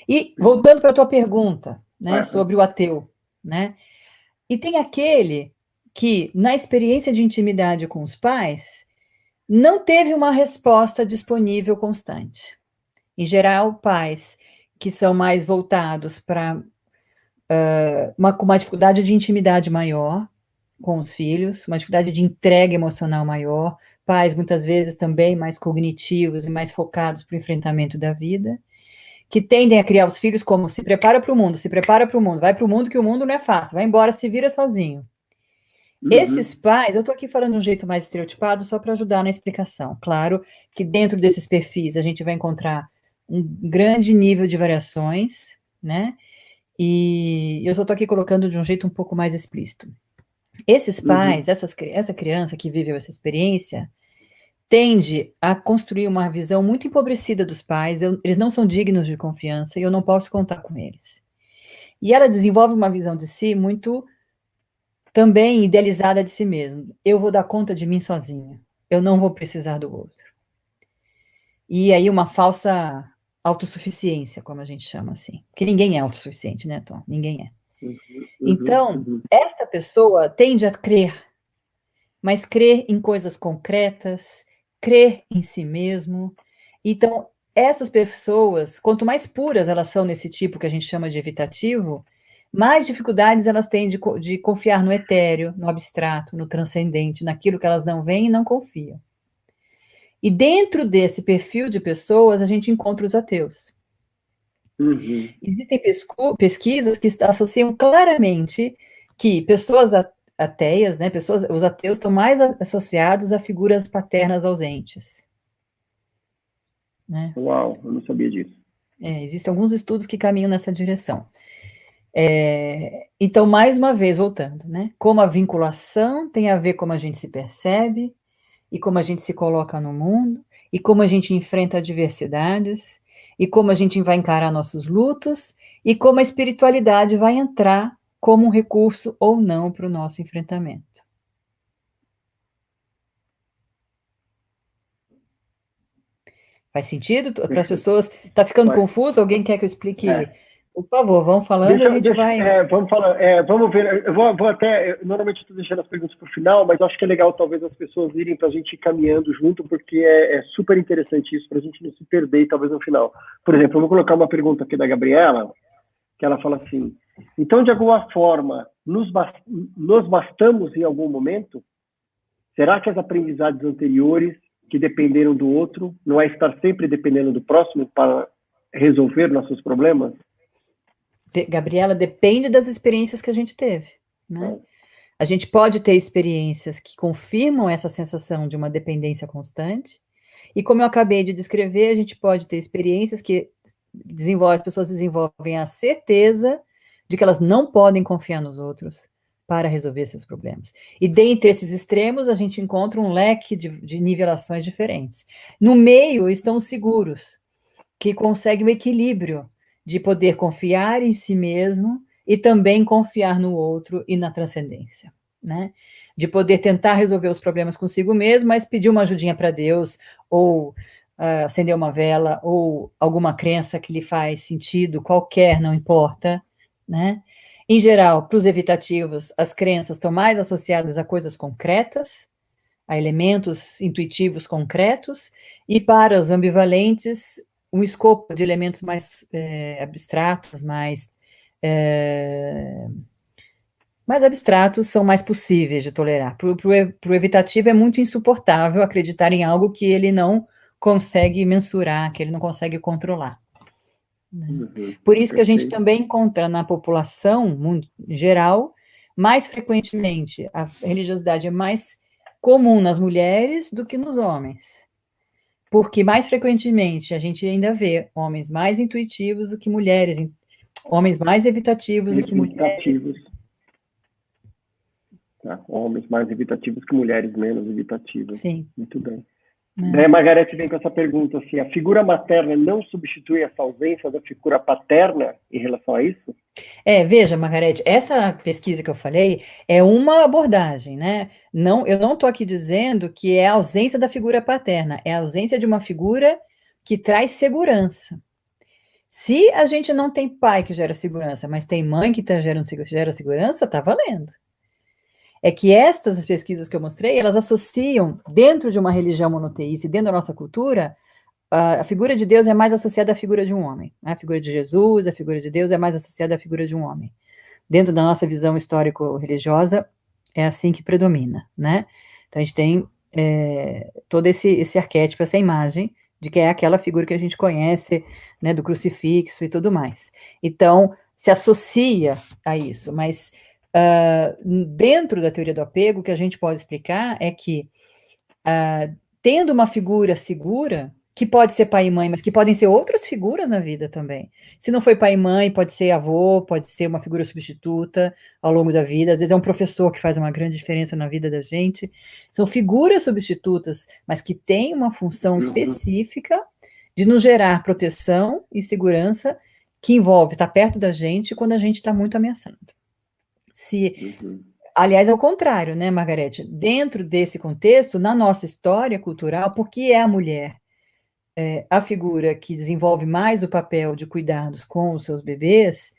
E voltando para a tua pergunta, né, sobre o ateu, né? E tem aquele que, na experiência de intimidade com os pais, não teve uma resposta disponível constante. Em geral, pais que são mais voltados para uma dificuldade de intimidade maior com os filhos, uma dificuldade de entrega emocional maior, pais muitas vezes também mais cognitivos e mais focados para o enfrentamento da vida, que tendem a criar os filhos como se prepara para o mundo, vai para o mundo que o mundo não é fácil, vai embora, se vira sozinho. Esses pais, eu estou aqui falando de um jeito mais estereotipado só para ajudar na explicação. Claro que dentro desses perfis a gente vai encontrar um grande nível de variações, né? E eu só estou aqui colocando de um jeito um pouco mais explícito. Esses pais, essa criança que viveu essa experiência, tende a construir uma visão muito empobrecida dos pais, eles não são dignos de confiança e eu não posso contar com eles. E ela desenvolve uma visão de si muito também idealizada de si mesmo. Eu vou dar conta de mim sozinha. Eu não vou precisar do outro. E aí uma falsa autossuficiência, como a gente chama assim. Porque ninguém é autossuficiente, né, Tom? Ninguém é. Então, esta pessoa tende a crer, mas crer em coisas concretas, crer em si mesmo. Então, essas pessoas, quanto mais puras elas são nesse tipo que a gente chama de evitativo, mais dificuldades elas têm de confiar no etéreo, no abstrato, no transcendente, naquilo que elas não veem e não confiam. E dentro desse perfil de pessoas, a gente encontra os ateus. Existem pesquisas que associam claramente que pessoas ateias, né, os ateus estão mais associados a figuras paternas ausentes. Né? Uau, eu não sabia disso. Existem alguns estudos que caminham nessa direção. Então, mais uma vez, voltando, né? Como a vinculação tem a ver com como a gente se percebe, e como a gente se coloca no mundo, e como a gente enfrenta adversidades, e como a gente vai encarar nossos lutos, e como a espiritualidade vai entrar como um recurso ou não para o nosso enfrentamento. Faz sentido? Para as pessoas, está ficando confuso? Alguém quer que eu explique? Por favor, vão falando e a gente vai... vamos falar, vamos ver, eu vou até, normalmente estou deixando as perguntas para o final, mas acho que é legal talvez as pessoas irem para a gente ir caminhando junto, porque é super interessante isso, para a gente não se perder talvez no final. Por exemplo, eu vou colocar uma pergunta aqui da Gabriela, que ela fala assim, então de alguma forma, nos bastamos em algum momento? Será que as aprendizagens anteriores, que dependeram do outro, não é estar sempre dependendo do próximo para resolver nossos problemas? Gabriela, depende das experiências que a gente teve, né? A gente pode ter experiências que confirmam essa sensação de uma dependência constante, e como eu acabei de descrever, a gente pode ter experiências que as pessoas desenvolvem a certeza de que elas não podem confiar nos outros para resolver seus problemas. E dentre esses extremos, a gente encontra um leque de nivelações diferentes. No meio estão os seguros, que conseguem o equilíbrio de poder confiar em si mesmo e também confiar no outro e na transcendência, né? De poder tentar resolver os problemas consigo mesmo, mas pedir uma ajudinha para Deus, ou acender uma vela, ou alguma crença que lhe faz sentido, qualquer, não importa, né? Em geral, para os evitativos, as crenças estão mais associadas a coisas concretas, a elementos intuitivos concretos, e para os ambivalentes, um escopo de elementos mais abstratos, mais abstratos são mais possíveis de tolerar. Para o evitativo é muito insuportável acreditar em algo que ele não consegue mensurar, que ele não consegue controlar. Por isso que a gente também encontra na população em geral, mais frequentemente, a religiosidade é mais comum nas mulheres do que nos homens. Porque mais frequentemente a gente ainda vê homens mais intuitivos do que mulheres, homens mais evitativos do que mulheres. Tá. Homens mais evitativos que mulheres menos evitativas. Sim. Muito bem. Daí a Margarete vem com essa pergunta assim, a figura materna não substitui essa ausência da figura paterna em relação a isso? Veja, Margarete, essa pesquisa que eu falei é uma abordagem, né? Não, eu não estou aqui dizendo que é a ausência da figura paterna, é a ausência de uma figura que traz segurança. Se a gente não tem pai que gera segurança, mas tem mãe que gera segurança, tá valendo. É que estas pesquisas que eu mostrei, elas associam, dentro de uma religião monoteísta e dentro da nossa cultura, a figura de Deus é mais associada à figura de um homem. A figura de Jesus, a figura de Deus é mais associada à figura de um homem. Dentro da nossa visão histórico-religiosa, é assim que predomina, né? Então, a gente tem todo esse arquétipo, essa imagem de que é aquela figura que a gente conhece, né, do crucifixo e tudo mais. Então, se associa a isso, mas dentro da teoria do apego, o que a gente pode explicar é que, tendo uma figura segura, que pode ser pai e mãe, mas que podem ser outras figuras na vida também. Se não foi pai e mãe, pode ser avô, pode ser uma figura substituta ao longo da vida, às vezes é um professor que faz uma grande diferença na vida da gente. São figuras substitutas, mas que têm uma função específica de nos gerar proteção e segurança, que envolve estar perto da gente quando a gente está muito ameaçado. Aliás, é o contrário, né, Margarete? Dentro desse contexto, na nossa história cultural, por que é a mulher a figura que desenvolve mais o papel de cuidados com os seus bebês,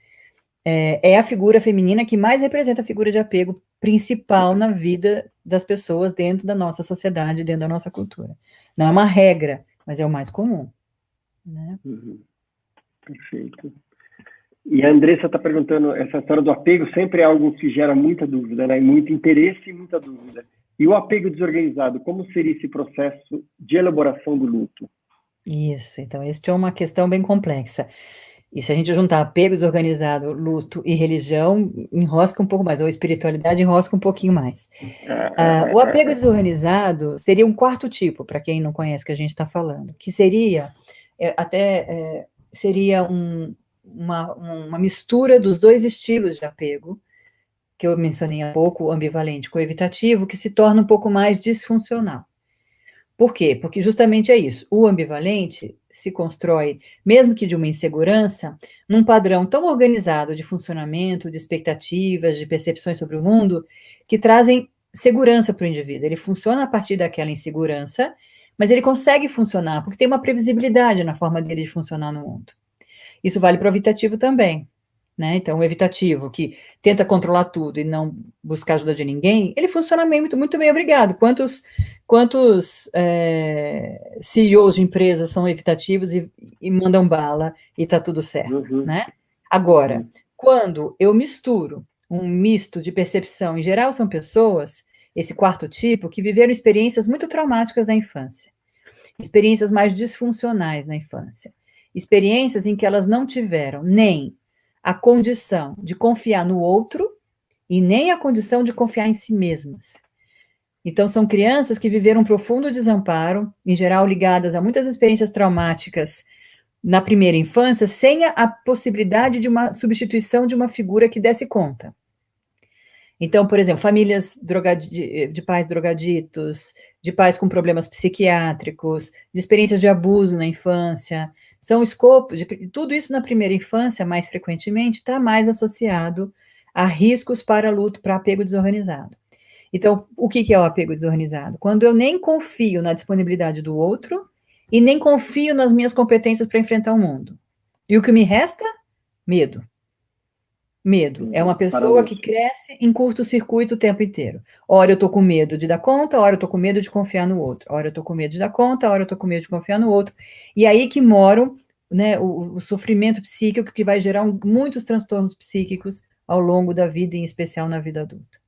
é a figura feminina que mais representa a figura de apego principal na vida das pessoas dentro da nossa sociedade, dentro da nossa cultura. Não é uma regra, mas é o mais comum. Né? Perfeito. E a Andressa está perguntando, essa história do apego sempre é algo que gera muita dúvida, né? Muito interesse e muita dúvida. E o apego desorganizado, como seria esse processo de elaboração do luto? Isso, então, esta é uma questão bem complexa. E se a gente juntar apego desorganizado, luto e religião, enrosca um pouco mais, ou espiritualidade enrosca um pouquinho mais. O apego desorganizado seria um quarto tipo, para quem não conhece o que a gente está falando, que seria, seria uma mistura dos dois estilos de apego, que eu mencionei há pouco, o ambivalente com o evitativo, que se torna um pouco mais disfuncional. Por quê? Porque justamente é isso. O ambivalente se constrói, mesmo que de uma insegurança, num padrão tão organizado de funcionamento, de expectativas, de percepções sobre o mundo, que trazem segurança para o indivíduo. Ele funciona a partir daquela insegurança, mas ele consegue funcionar, porque tem uma previsibilidade na forma dele de funcionar no mundo. Isso vale para o evitativo também. Né? Então, o evitativo, que tenta controlar tudo e não buscar ajuda de ninguém, ele funciona muito, muito bem, obrigado. Quantos CEOs de empresas são evitativos e mandam bala e está tudo certo, né? Agora, quando eu misturo um misto de percepção, em geral são pessoas, esse quarto tipo, que viveram experiências muito traumáticas na infância, experiências mais disfuncionais na infância, experiências em que elas não tiveram nem a condição de confiar no outro e nem a condição de confiar em si mesmas. Então, são crianças que viveram um profundo desamparo, em geral ligadas a muitas experiências traumáticas na primeira infância, sem a possibilidade de uma substituição de uma figura que desse conta. Então, por exemplo, famílias de pais drogaditos, de pais com problemas psiquiátricos, de experiências de abuso na infância, são escopos de tudo isso na primeira infância, mais frequentemente, está mais associado a riscos para luto, para apego desorganizado. Então, o que é o apego desorganizado? Quando eu nem confio na disponibilidade do outro e nem confio nas minhas competências para enfrentar o mundo. E o que me resta? Medo. Medo. É uma pessoa que cresce em curto-circuito o tempo inteiro. Ora eu tô com medo de dar conta, ora eu tô com medo de confiar no outro. Ora eu tô com medo de dar conta, ora eu tô com medo de confiar no outro. E aí que moram, né, o sofrimento psíquico que vai gerar muitos transtornos psíquicos ao longo da vida, em especial na vida adulta.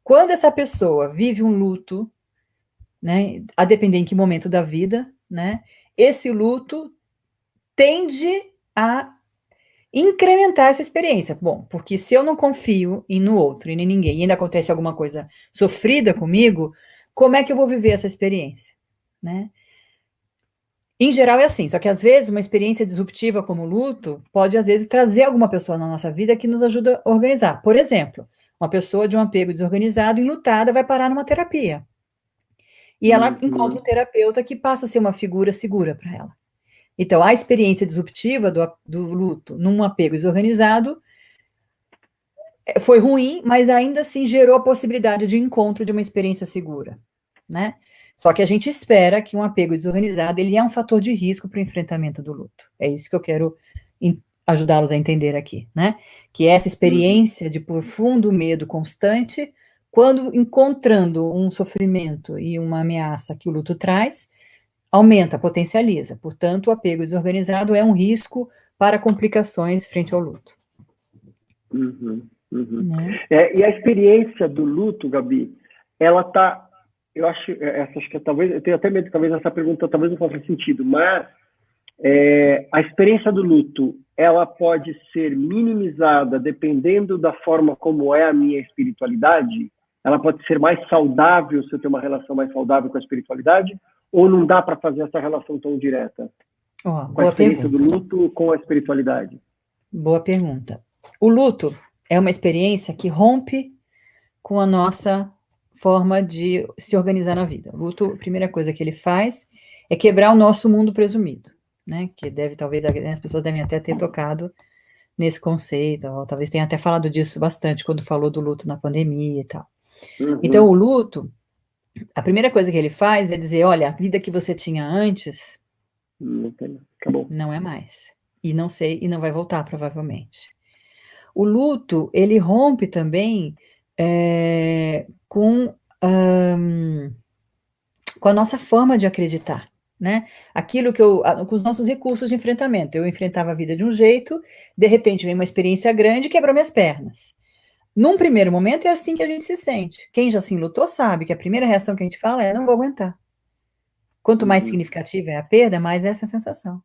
Quando essa pessoa vive um luto, né, a depender em que momento da vida, né, esse luto tende a incrementar essa experiência. Bom, porque se eu não confio no outro e em ninguém, e ainda acontece alguma coisa sofrida comigo, como é que eu vou viver essa experiência? Né? Em geral é assim, só que às vezes uma experiência disruptiva como o luto pode às vezes trazer alguma pessoa na nossa vida que nos ajuda a organizar. Por exemplo, uma pessoa de um apego desorganizado, enlutada, vai parar numa terapia. E ela encontra um terapeuta que passa a ser uma figura segura para ela. Então, a experiência disruptiva do luto num apego desorganizado foi ruim, mas ainda assim gerou a possibilidade de encontro de uma experiência segura, né? Só que a gente espera que um apego desorganizado, ele é um fator de risco para o enfrentamento do luto. É isso que eu quero ajudá-los a entender aqui, né? Que essa experiência de profundo medo constante, quando encontrando um sofrimento e uma ameaça que o luto traz, aumenta, potencializa. Portanto, o apego desorganizado é um risco para complicações frente ao luto. Né? E a experiência do luto, Gabi, ela está eu acho, acho que talvez, eu tenho até medo, talvez essa pergunta talvez não faça sentido, mas a experiência do luto, ela pode ser minimizada dependendo da forma como é a minha espiritualidade? Ela pode ser mais saudável se eu tenho uma relação mais saudável com a espiritualidade? Ou não dá para fazer essa relação tão direta com a Boa experiência do pergunta. luto com a espiritualidade? Boa pergunta. O luto é uma experiência que rompe com a nossa forma de se organizar na vida. O luto, a primeira coisa que ele faz é quebrar o nosso mundo presumido, né? Que deve, talvez, as pessoas devem até ter tocado nesse conceito, ou talvez tenha até falado disso bastante quando falou do luto na pandemia e tal. Então, o luto, a primeira coisa que ele faz é dizer, olha, a vida que você tinha antes Acabou. não é mais. E não sei, e não vai voltar, provavelmente. O luto, ele rompe também com a nossa forma de acreditar, né? Aquilo que com os nossos recursos de enfrentamento. Eu enfrentava a vida de um jeito, de repente vem uma experiência grande e quebrou minhas pernas. Num primeiro momento é assim que a gente se sente. Quem já se enlutou sabe que a primeira reação que a gente fala é não vou aguentar. Quanto mais significativa é a perda, mais essa é a sensação.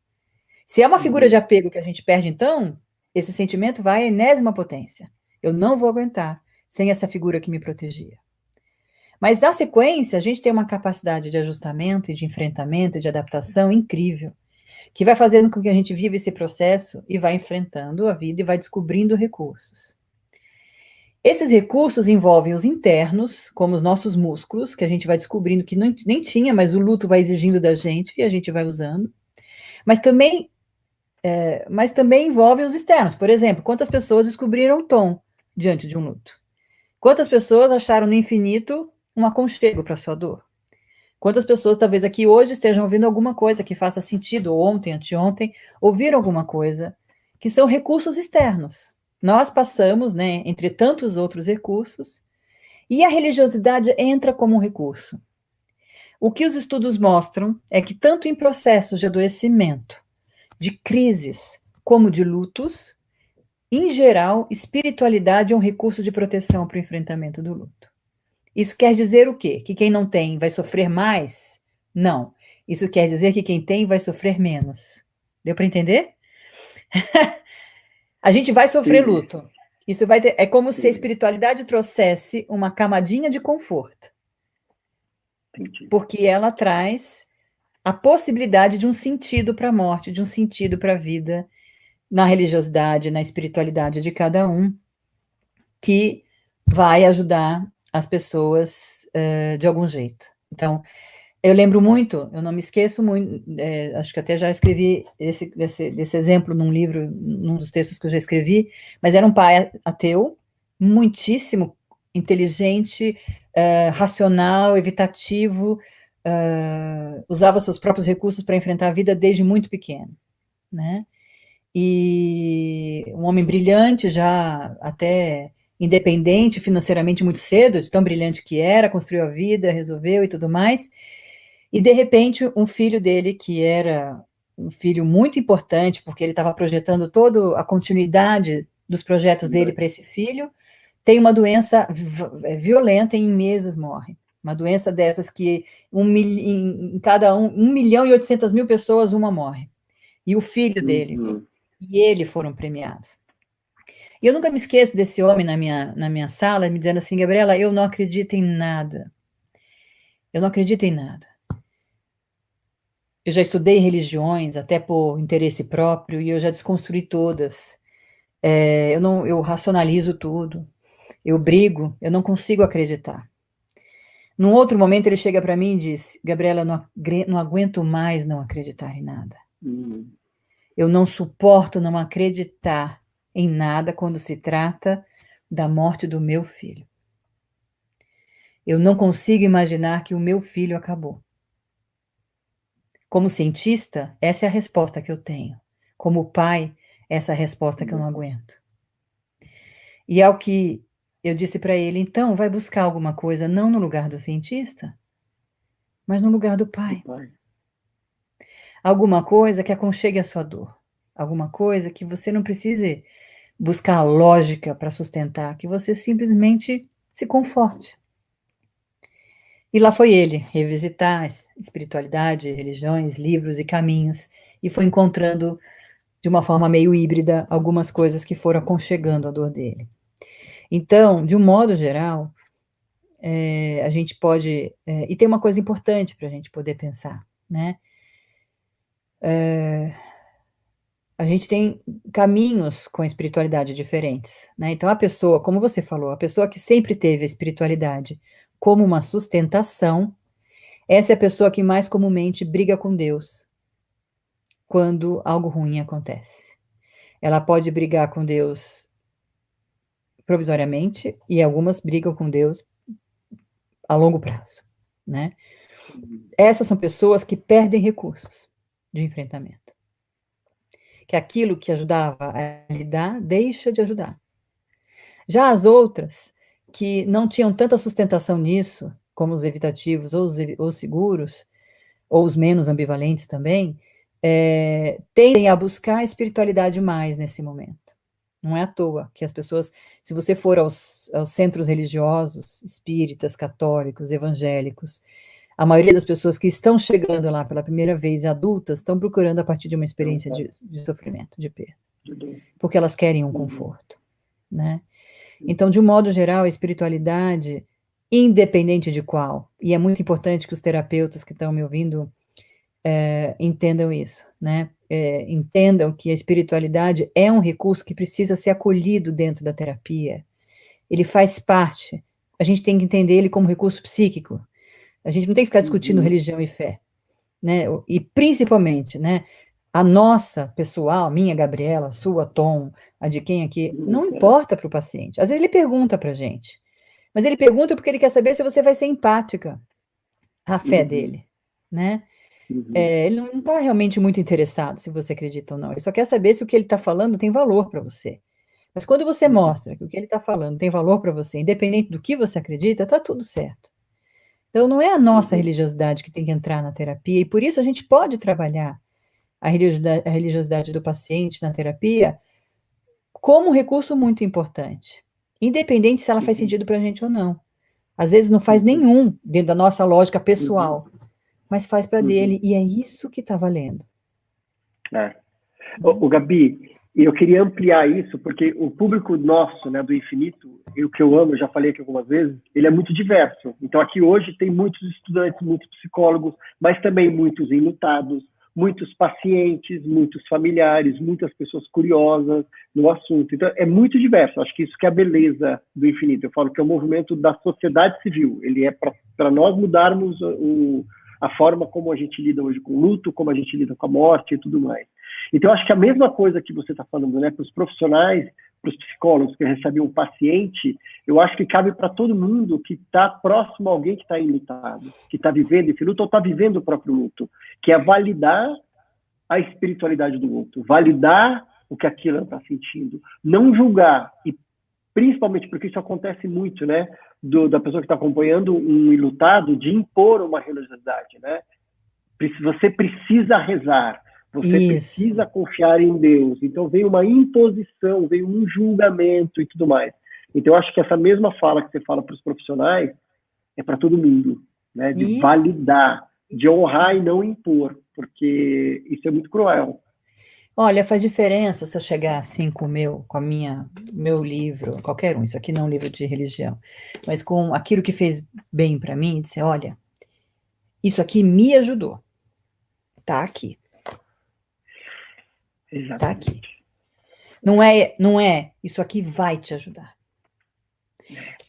Se é uma figura de apego que a gente perde, então, esse sentimento vai à enésima potência. Eu não vou aguentar sem essa figura que me protegia. Mas, na sequência, a gente tem uma capacidade de ajustamento e de enfrentamento e de adaptação incrível, que vai fazendo com que a gente viva esse processo e vai enfrentando a vida e vai descobrindo recursos. Esses recursos envolvem os internos, como os nossos músculos, que a gente vai descobrindo que nem tinha, mas o luto vai exigindo da gente e a gente vai usando. Mas também envolve os externos. Por exemplo, quantas pessoas descobriram o tom diante de um luto? Quantas pessoas acharam no infinito um aconchego para sua dor? Quantas pessoas talvez aqui hoje estejam ouvindo alguma coisa que faça sentido, ou ontem, anteontem, ouviram alguma coisa, que são recursos externos. Nós passamos, né, entre tantos outros recursos, e a religiosidade entra como um recurso. O que os estudos mostram é que tanto em processos de adoecimento, de crises, como de lutos, em geral, espiritualidade é um recurso de proteção para o enfrentamento do luto. Isso quer dizer o quê? Que quem não tem vai sofrer mais? Não. Isso quer dizer que quem tem vai sofrer menos. Deu para entender? A gente vai sofrer luto. Isso vai ter, é como se a espiritualidade trouxesse uma camadinha de conforto. Porque ela traz a possibilidade de um sentido para a morte, de um sentido para a vida, na religiosidade, na espiritualidade de cada um, que vai ajudar as pessoas de algum jeito. Então, eu lembro muito, eu não me esqueço muito, acho que até já escrevi desse exemplo num livro, num dos textos que eu já escrevi, mas era um pai ateu, muitíssimo inteligente, racional, evitativo, usava seus próprios recursos para enfrentar a vida desde muito pequeno, né? E um homem brilhante, já até independente financeiramente muito cedo, de tão brilhante que era, construiu a vida, resolveu e tudo mais. E, de repente, um filho dele, que era um filho muito importante, porque ele estava projetando toda a continuidade dos projetos dele para esse filho, tem uma doença violenta e em meses morre. Uma doença dessas que em cada 1.800.000 pessoas, uma morre. E o filho dele e ele foram premiados. E eu nunca me esqueço desse homem na minha sala, me dizendo assim, Gabriela, eu não acredito em nada. Eu não acredito em nada. Eu já estudei religiões, até por interesse próprio, e eu já desconstruí todas. Eu racionalizo tudo. Eu brigo, eu não consigo acreditar. Num outro momento, ele chega para mim e diz, Gabriela, eu não aguento mais não acreditar em nada. Eu não suporto não acreditar em nada quando se trata da morte do meu filho. Eu não consigo imaginar que o meu filho acabou. Como cientista, essa é a resposta que eu tenho. Como pai, essa é a resposta que eu não aguento. E ao que eu disse para ele, então, vai buscar alguma coisa, não no lugar do cientista, mas no lugar do pai. Alguma coisa que aconchegue a sua dor. Alguma coisa que você não precise buscar a lógica para sustentar, que você simplesmente se conforte. E lá foi ele, revisitar espiritualidade, religiões, livros e caminhos, e foi encontrando, de uma forma meio híbrida, algumas coisas que foram aconchegando a dor dele. Então, de um modo geral, a gente pode... e tem uma coisa importante para a gente poder pensar, né? A gente tem caminhos com a espiritualidade diferentes, né? Então, a pessoa, como você falou, a pessoa que sempre teve a espiritualidade como uma sustentação, essa é a pessoa que mais comumente briga com Deus quando algo ruim acontece. Ela pode brigar com Deus provisoriamente e algumas brigam com Deus a longo prazo, né? Essas são pessoas que perdem recursos de enfrentamento. Que aquilo que ajudava a lidar, deixa de ajudar. Já as outras, que não tinham tanta sustentação nisso, como os evitativos ou os seguros, ou os menos ambivalentes também, tendem a buscar a espiritualidade mais nesse momento. Não é à toa que as pessoas, se você for aos centros religiosos, espíritas, católicos, evangélicos, a maioria das pessoas que estão chegando lá pela primeira vez, adultas, estão procurando a partir de uma experiência de sofrimento, de perda. Porque elas querem um conforto, né? Então, de um modo geral, a espiritualidade, independente de qual, e é muito importante que os terapeutas que estão me ouvindo entendam isso, né? Entendam que a espiritualidade é um recurso que precisa ser acolhido dentro da terapia. Ele faz parte. A gente tem que entender ele como recurso psíquico. A gente não tem que ficar discutindo religião e fé, né? E principalmente, né? A nossa pessoal, minha, Gabriela, sua, Tom, a de quem aqui, não importa para o paciente. Às vezes ele pergunta para a gente, mas ele pergunta porque ele quer saber se você vai ser empática à fé dele, né? Ele não está realmente muito interessado se você acredita ou não. Ele só quer saber se o que ele está falando tem valor para você. Mas quando você mostra que o que ele está falando tem valor para você, independente do que você acredita, está tudo certo. Então, não é a nossa religiosidade que tem que entrar na terapia, e por isso a gente pode trabalhar a religiosidade do paciente na terapia como um recurso muito importante, independente se ela faz sentido para a gente ou não. Às vezes não faz nenhum dentro da nossa lógica pessoal, mas faz para dele, e é isso que está valendo. O Gabi, eu queria ampliar isso, porque o público nosso, né, do Infinito, o que eu amo, eu já falei aqui algumas vezes, ele é muito diverso. Então, aqui hoje tem muitos estudantes, muitos psicólogos, mas também muitos enlutados, muitos pacientes, muitos familiares, muitas pessoas curiosas no assunto. Então, é muito diverso. Acho que isso que é a beleza do Infinito. Eu falo que é um movimento da sociedade civil. Ele é para nós mudarmos a forma como a gente lida hoje com o luto, como a gente lida com a morte e tudo mais. Então, acho que a mesma coisa que você está falando, né, para os profissionais, para os psicólogos que recebem um paciente, eu acho que cabe para todo mundo que está próximo a alguém que está enlutado, que está vivendo esse luto ou está vivendo o próprio luto, que é validar a espiritualidade do outro, validar o que aquilo está sentindo, não julgar, e principalmente porque isso acontece muito, né, da pessoa que está acompanhando um enlutado, de impor uma religiosidade, né? Você precisa rezar, você precisa confiar em Deus. Então, vem uma imposição, vem um julgamento e tudo mais. Então, eu acho que essa mesma fala que você fala para os profissionais é para todo mundo, né? De validar, de honrar e não impor, porque isso é muito cruel. Olha, faz diferença se eu chegar assim com meu livro, qualquer um, isso aqui não é um livro de religião, mas com aquilo que fez bem para mim, dizer, olha, isso aqui me ajudou. Tá aqui. Exatamente. Tá aqui. Não é, isso aqui vai te ajudar.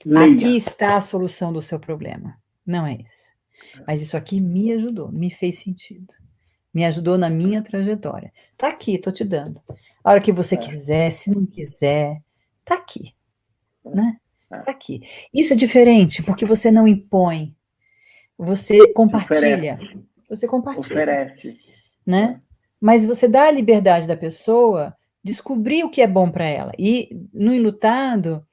Leia. Aqui está a solução do seu problema. Não é isso. Mas isso aqui me ajudou, me fez sentido. Me ajudou na minha trajetória. Tá aqui, tô te dando. A hora que você quiser, se não quiser, tá aqui. Né? Tá aqui. Isso é diferente, porque você não impõe. Você compartilha. Você compartilha. Oferece. Né? Mas você dá a liberdade da pessoa descobrir o que é bom para ela. E no enlutado,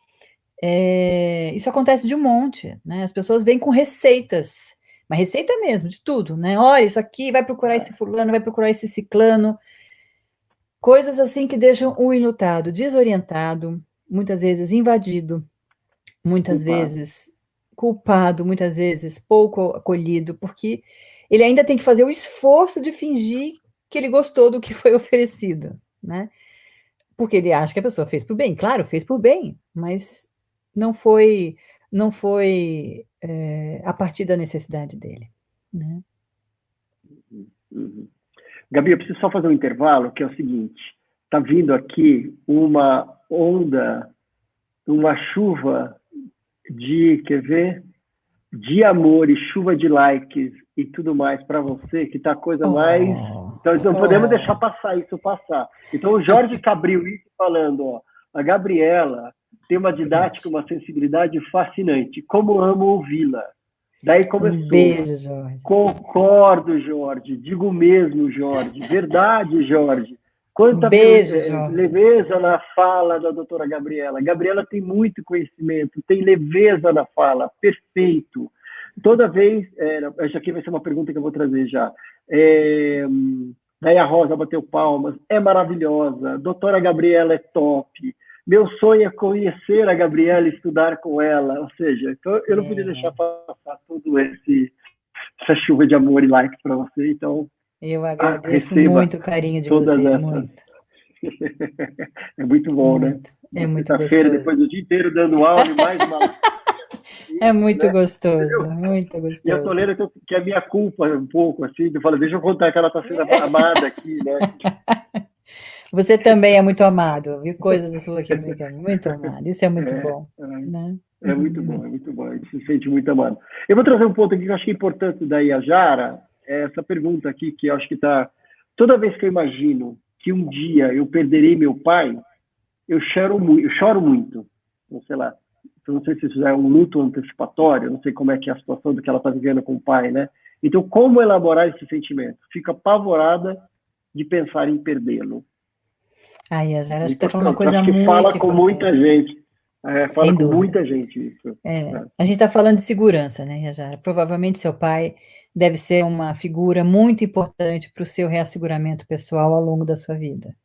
isso acontece de um monte, né? As pessoas vêm com receitas, mas receita mesmo, de tudo, né? Olha, isso aqui, vai procurar esse fulano, vai procurar esse ciclano. Coisas assim que deixam o enlutado desorientado, muitas vezes invadido, muitas vezes culpado, muitas vezes pouco acolhido, porque ele ainda tem que fazer o esforço de fingir que ele gostou do que foi oferecido, né? Porque ele acha que a pessoa fez por bem. Claro, fez por bem, mas não foi, não foi a partir da necessidade dele, né? Uhum. Gabi, eu preciso só fazer um intervalo, que é o seguinte: está vindo aqui uma onda, uma chuva quer ver? De amor e chuva de likes e tudo mais para você, que tá a coisa mais. Então, não podemos deixar passar isso passar. Então, o Jorge Cabril isso falando, ó, a Gabriela tem uma didática, uma sensibilidade fascinante. Como amo ouvi-la. Daí começou. Um beijo, Jorge. Concordo, Jorge. Digo mesmo, Jorge. Verdade, Jorge. Quanta beijo, Jorge. leveza na fala da doutora Gabriela. Gabriela tem muito conhecimento, tem leveza na fala, perfeito. Toda vez, essa aqui vai ser uma pergunta que eu vou trazer já. Daí a Rosa bateu palmas, é maravilhosa. Doutora Gabriela é top. Meu sonho é conhecer a Gabriela e estudar com ela. Ou seja, então eu não podia deixar passar todo essa chuva de amor e likes para você. Então, eu agradeço muito o carinho de vocês, muito. É muito bom, muito, né? É muito gostoso. Depois do dia inteiro dando áudio, mais uma... É muito, né? Gostoso, muito gostoso. E a Toleira, que é minha culpa um pouco, assim, eu falo, deixa eu contar que ela está sendo amada aqui, né? Você também é muito amado, viu? Coisas suas aqui no meio, muito amado. Isso é muito bom. Né? É muito bom, é muito bom. A gente se sente muito amado. Eu vou trazer um ponto aqui que eu acho que é importante da Yajara, essa pergunta aqui, que eu acho que está... Toda vez que eu imagino que um dia eu perderei meu pai, eu choro muito. Não sei lá, não sei se isso é um luto antecipatório, não sei como é que é a situação do que ela está vivendo com o pai, né? Então, como elaborar esse sentimento? Fico apavorada de pensar em perdê-lo. Ai, a Zara está falando uma coisa muito fala com muita gente. Fala com muita gente isso. A gente está falando de segurança, né, Yajara? Provavelmente seu pai deve ser uma figura muito importante para o seu reasseguramento pessoal ao longo da sua vida.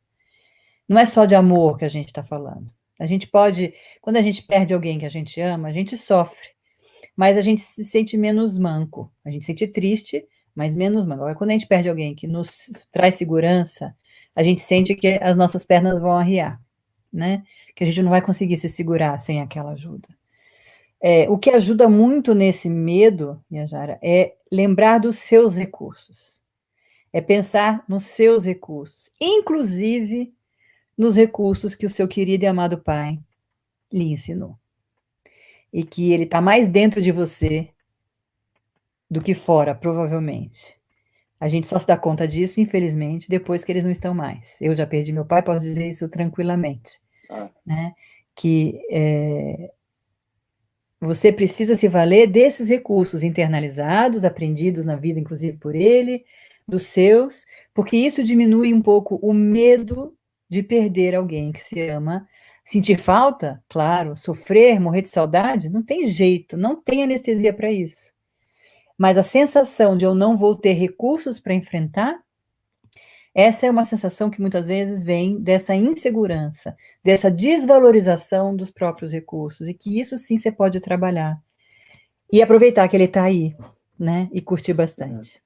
Não é só de amor que a gente está falando. A gente pode, quando a gente perde alguém que a gente ama, a gente sofre, mas a gente se sente menos manco. A gente se sente triste, mas menos manco. Agora, quando a gente perde alguém que nos traz segurança, a gente sente que as nossas pernas vão arriar, né? Que a gente não vai conseguir se segurar sem aquela ajuda. O que ajuda muito nesse medo, Yajara, é lembrar dos seus recursos. É pensar nos seus recursos, inclusive nos recursos que o seu querido e amado pai lhe ensinou. E que ele está mais dentro de você do que fora, provavelmente. A gente só se dá conta disso, infelizmente, depois que eles não estão mais. Eu já perdi meu pai, posso dizer isso tranquilamente. Né? Que você precisa se valer desses recursos internalizados, aprendidos na vida, inclusive por ele, dos seus, porque isso diminui um pouco o medo de perder alguém que se ama. Sentir falta, claro, sofrer, morrer de saudade, não tem jeito, não tem anestesia para isso. Mas a sensação de eu não vou ter recursos para enfrentar, essa é uma sensação que muitas vezes vem dessa insegurança, dessa desvalorização dos próprios recursos, e que isso sim você pode trabalhar. E aproveitar que ele está aí, né? E curtir bastante.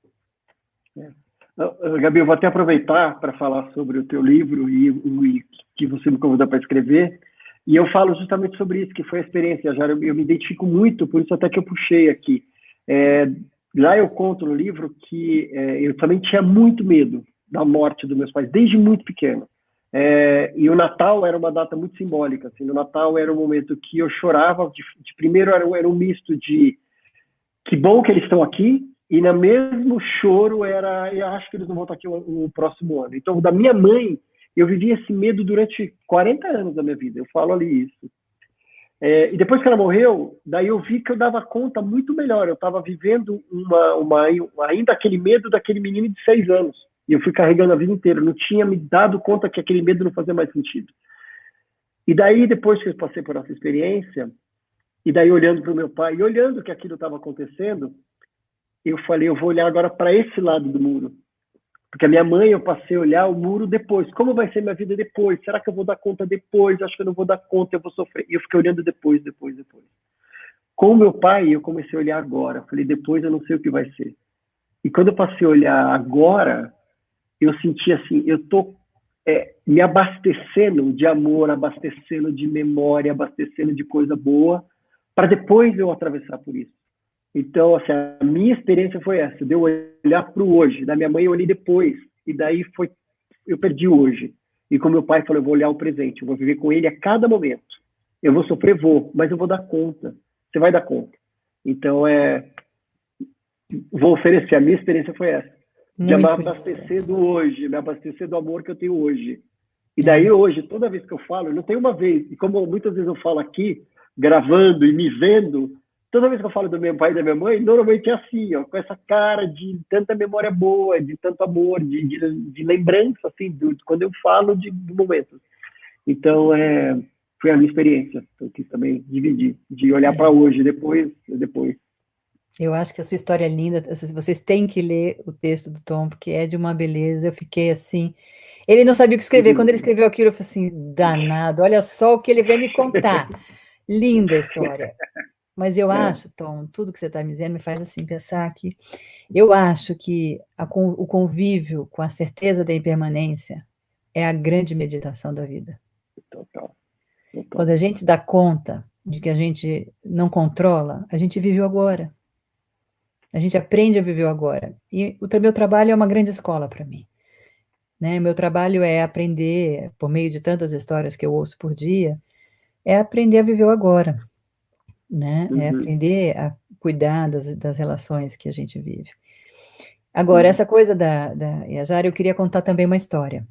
Gabi, eu vou até aproveitar para falar sobre o teu livro e que você me convidou para escrever, e eu falo justamente sobre isso, que foi a experiência, já eu me identifico muito, por isso até que eu puxei aqui. Lá eu conto no livro que eu também tinha muito medo da morte dos meus pais, desde muito pequeno. E o Natal era uma data muito simbólica. Assim, no Natal era um momento que eu chorava, primeiro era um misto de que bom que eles estão aqui, e no mesmo choro eu acho que eles não vão estar aqui no próximo ano. Então, da minha mãe, eu vivi esse medo durante 40 anos da minha vida, eu falo ali isso. E depois que ela morreu, daí eu vi que eu dava conta muito melhor, eu estava vivendo ainda aquele medo daquele menino de 6 anos, e eu fui carregando a vida inteira, eu não tinha me dado conta que aquele medo não fazia mais sentido. E daí, depois que eu passei por essa experiência, e daí olhando para o meu pai, e olhando que aquilo estava acontecendo, eu falei, eu vou olhar agora para esse lado do muro. Porque a minha mãe, eu passei a olhar o muro depois. Como vai ser minha vida depois? Será que eu vou dar conta depois? Acho que eu não vou dar conta, eu vou sofrer. E eu fiquei olhando depois. Com o meu pai, eu comecei a olhar agora. Falei, depois eu não sei o que vai ser. E quando eu passei a olhar agora, eu senti assim, eu tô me abastecendo de amor, abastecendo de memória, abastecendo de coisa boa, para depois eu atravessar por isso. Então, assim, a minha experiência foi essa, de eu olhar para o hoje. Da minha mãe eu olhei depois, e daí eu perdi o hoje. E como meu pai falou, eu vou olhar o presente, eu vou viver com ele a cada momento. Eu vou sofrer, vou, mas eu vou dar conta. Você vai dar conta. Então, vou oferecer, a minha experiência foi essa, de me Muito linda. abastecer do hoje, me abastecer do amor que eu tenho hoje. E daí É. hoje, toda vez que eu falo, não tem uma vez, e como muitas vezes eu falo aqui, gravando e me vendo, toda vez que eu falo do meu pai e da minha mãe, normalmente é assim, ó, com essa cara de tanta memória boa, de tanto amor, de lembrança, assim, quando eu falo de momentos. Então, foi a minha experiência. Eu quis também dividir, de olhar para É. hoje, depois. Eu acho que a sua história é linda. Vocês têm que ler o texto do Tom, porque é de uma beleza. Eu fiquei assim. Ele não sabia o que escrever. Quando ele escreveu aquilo, eu falei assim: danado, olha só o que ele veio me contar. Linda a história. Mas eu É, acho, Tom, tudo que você está me dizendo me faz assim pensar que eu acho que o convívio com a certeza da impermanência é a grande meditação da vida. total, Quando total. a gente dá conta de que a gente não controla, a gente vive o agora. A gente aprende a viver o agora. E o meu trabalho é uma grande escola para mim. Né? Meu trabalho é aprender, por meio de tantas histórias que eu ouço por dia, é aprender a viver o agora. Né? É Uhum, aprender a cuidar das relações que a gente vive. Agora, uhum. essa coisa da Yajara, eu queria contar também uma história,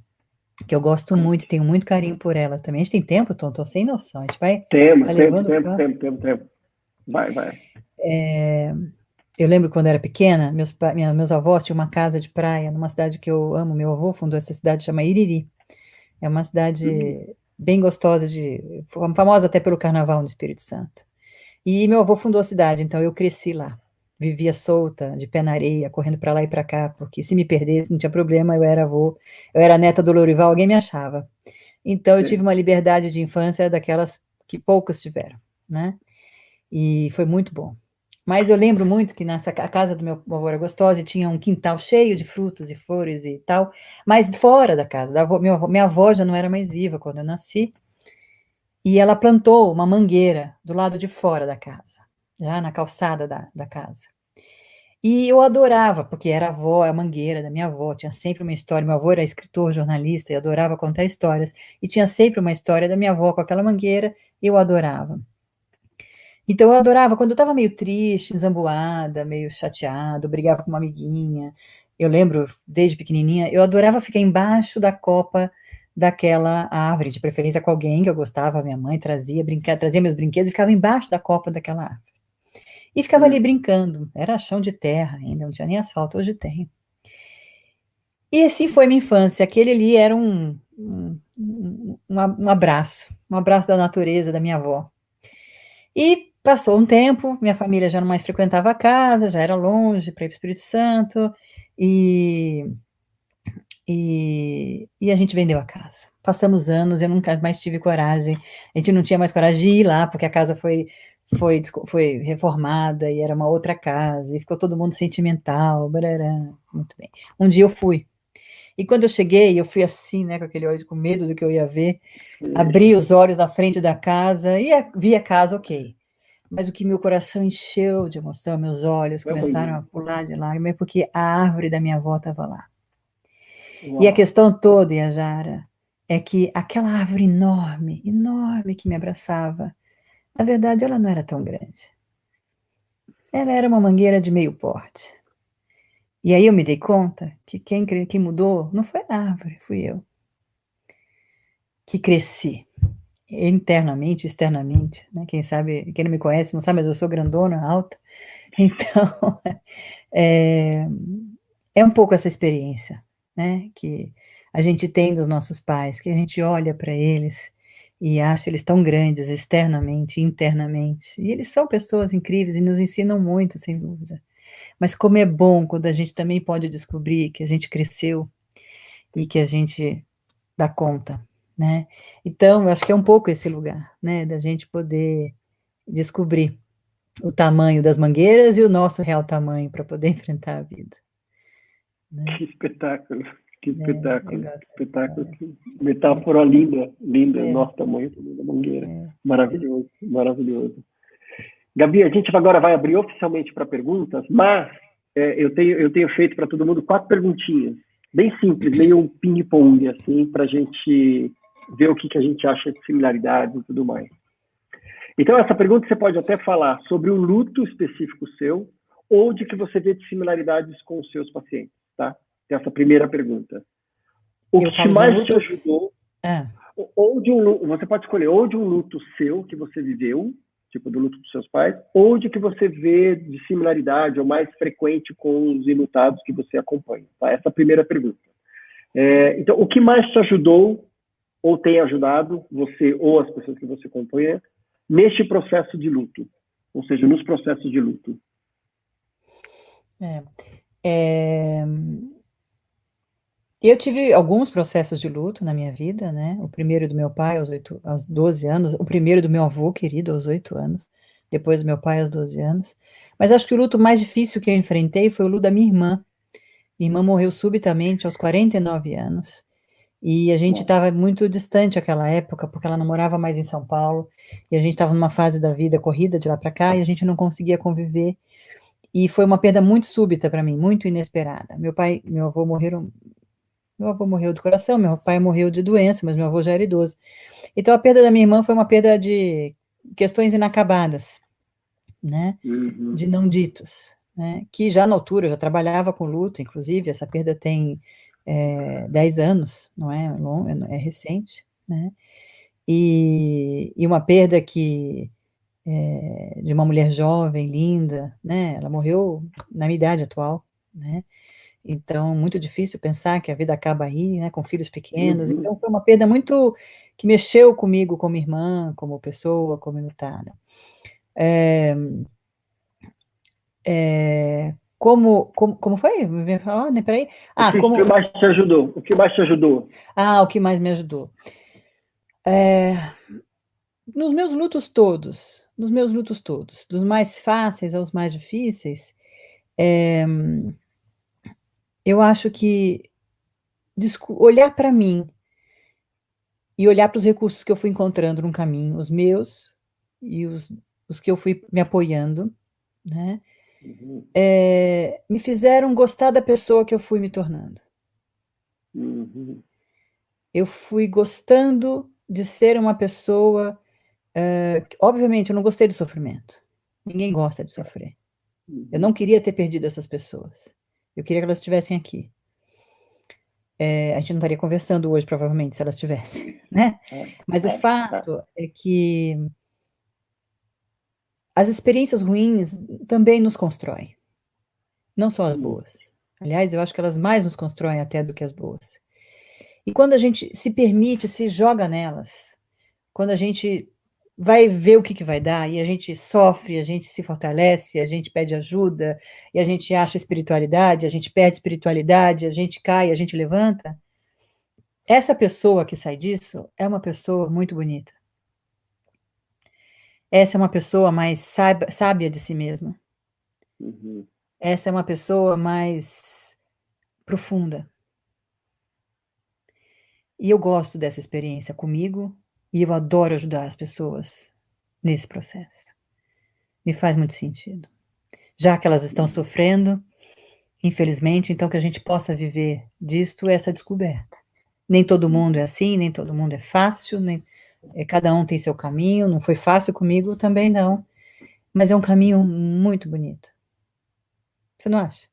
que eu gosto muito e tenho muito carinho por ela também. A gente tem tempo, Tom? Tô sem noção. A gente vai Temos, tá tempo, levando o tempo, papo. tempo, tempo, tempo. Vai, vai. Eu lembro quando era pequena, meus avós tinham uma casa de praia numa cidade que eu amo. Meu avô fundou essa cidade, chama Iriri. É uma Uhum, cidade bem gostosa, famosa até pelo carnaval no Espírito Santo. E meu avô fundou a cidade, então eu cresci lá. Vivia solta, de pé na areia, correndo para lá e para cá, porque se me perdesse não tinha problema, eu era neta do Lourival, alguém me achava. Então eu tive sim. uma liberdade de infância daquelas que poucos tiveram, né? E foi muito bom. Mas eu lembro muito que a casa do meu avô era gostosa e tinha um quintal cheio de frutas e flores e tal, mas fora da casa. Minha avó já não era mais viva quando eu nasci, e ela plantou uma mangueira do lado de fora da casa, já na calçada da casa. E eu adorava, porque era a mangueira da minha avó, tinha sempre uma história. Meu avô era escritor, jornalista e adorava contar histórias, e tinha sempre uma história da minha avó com aquela mangueira, eu adorava. Então eu adorava, quando eu estava meio triste, zambuada, meio chateado, brigava com uma amiguinha. Eu lembro, desde pequenininha, eu adorava ficar embaixo da copa daquela árvore, de preferência com alguém que eu gostava, minha mãe trazia meus brinquedos e ficava embaixo da copa daquela árvore. E ficava ali Hum, brincando, era chão de terra ainda, não tinha nem asfalto, hoje tem. E assim foi minha infância, aquele ali era um abraço da natureza da minha avó. E passou um tempo, minha família já não mais frequentava a casa, já era longe para ir para o Espírito Santo, e, e a gente vendeu a casa. Passamos anos, eu nunca mais tive coragem, a gente não tinha mais coragem de ir lá, porque a casa foi reformada e era uma outra casa, e ficou todo mundo sentimental, barará, muito bem. Um dia eu fui, e quando eu cheguei, eu fui assim, né, com aquele olho com medo do que eu ia ver, abri os olhos na frente da casa e vi a casa, ok. Mas o que meu coração encheu de emoção, meus olhos é começaram a bonito. pular de lágrimas, porque a árvore da minha avó estava lá. E a Uau. questão toda, Yajara, é que aquela árvore enorme, enorme que me abraçava, na verdade ela não era tão grande. Ela era uma mangueira de meio porte. E aí eu me dei conta que quem mudou não foi a árvore, fui eu, que cresci internamente, externamente, né? Quem sabe, quem não me conhece não sabe, mas eu sou grandona, alta. Então, é, é um pouco essa experiência, né, que a gente tem dos nossos pais, que a gente olha para eles e acha eles tão grandes externamente, internamente, e eles são pessoas incríveis e nos ensinam muito, sem dúvida. Mas como é bom quando a gente também pode descobrir que a gente cresceu e que a gente dá conta, né? Então, eu acho que é um pouco esse lugar, né, da gente poder descobrir. o tamanho das mangueiras e o nosso real tamanho para poder enfrentar a vida. Né? Que espetáculo, que Eu espetáculo, gosto dessa espetáculo, história. que metáfora linda, linda, É, nosso tamanho da mangueira. é. Maravilhoso, maravilhoso. Gabi, a gente agora vai abrir oficialmente para perguntas, mas eu tenho feito para todo mundo 4 perguntinhas, bem simples, meio um ping-pong, assim, para a gente ver o que a gente acha de similaridades e tudo mais. Então, essa pergunta você pode até falar sobre um luto específico seu ou de que você vê de similaridades com os seus pacientes, tá? Essa primeira pergunta. O Eu que falo de um mais te luto. ajudou, Ah, ou de um luto, você pode escolher ou de um luto seu que você viveu, tipo do luto dos seus pais, ou de que você vê de similaridade ou mais frequente com os enlutados que você acompanha, tá? Essa é a primeira pergunta. Então, o que mais te ajudou ou tem ajudado você ou as pessoas que você acompanha neste processo de luto, ou seja, nos processos de luto? é, eu tive alguns processos de luto na minha vida, né? O primeiro do meu pai aos 12 anos, o primeiro do meu avô querido aos 8 anos, depois do meu pai aos 12 anos. Mas acho que o luto mais difícil que eu enfrentei foi o luto da minha irmã. Minha irmã morreu subitamente aos 49 anos. E a gente Bom, estava muito distante naquela época, porque ela não morava mais em São Paulo, e a gente estava numa fase da vida corrida de lá para cá, e a gente não conseguia conviver. E foi uma perda muito súbita para mim, muito inesperada. Meu pai e meu avô morreram. Meu avô morreu do coração, meu pai morreu de doença, mas meu avô já era idoso. Então a perda da minha irmã foi uma perda de questões inacabadas, né? uhum, De não ditos, né? Que já na altura eu já trabalhava com luto, inclusive essa perda tem 10 anos, não é longo, é recente, né? E uma perda que de uma mulher jovem, linda, né? Ela morreu na minha idade atual, né? Então, muito difícil pensar que a vida acaba aí, né, com filhos pequenos. uhum. Então, foi uma perda muito que mexeu comigo como irmã, como pessoa, como enlutada. Como foi? Ah, né, peraí. O Ah, que mais te ajudou? O que mais te ajudou? o que mais me ajudou? Nos meus lutos todos, dos mais fáceis aos mais difíceis, eu acho que olhar para mim e olhar para os recursos que eu fui encontrando no caminho, os meus e os que eu fui me apoiando, né, Uhum, me fizeram gostar da pessoa que eu fui me tornando. uhum, Eu fui gostando de ser uma pessoa, obviamente eu não gostei do sofrimento, ninguém gosta de sofrer. Eu uhum. não queria ter perdido essas pessoas, eu queria que elas estivessem aqui. A gente não estaria conversando hoje provavelmente se elas estivessem, né. É, Mas o é. fato é que as experiências ruins também nos constroem. Não só as Hum, boas. Aliás, eu acho que elas mais nos constroem até do que as boas. E quando a gente se permite, se joga nelas, quando a gente vai ver o que que vai dar, e a gente sofre, a gente se fortalece, a gente pede ajuda, e a gente acha espiritualidade, a gente perde espiritualidade, a gente cai, a gente levanta, essa pessoa que sai disso é uma pessoa muito bonita. Essa é uma pessoa mais sábia de si mesma. uhum, Essa é uma pessoa mais profunda. E eu gosto dessa experiência comigo e eu adoro ajudar as pessoas nesse processo. Me faz muito sentido. Já que elas estão uhum, sofrendo, infelizmente, então que a gente possa viver disto essa descoberta. Nem todo mundo é uhum. assim, nem todo mundo é fácil, cada um tem seu caminho. Não foi fácil comigo também não, mas é um caminho muito bonito. Você não acha?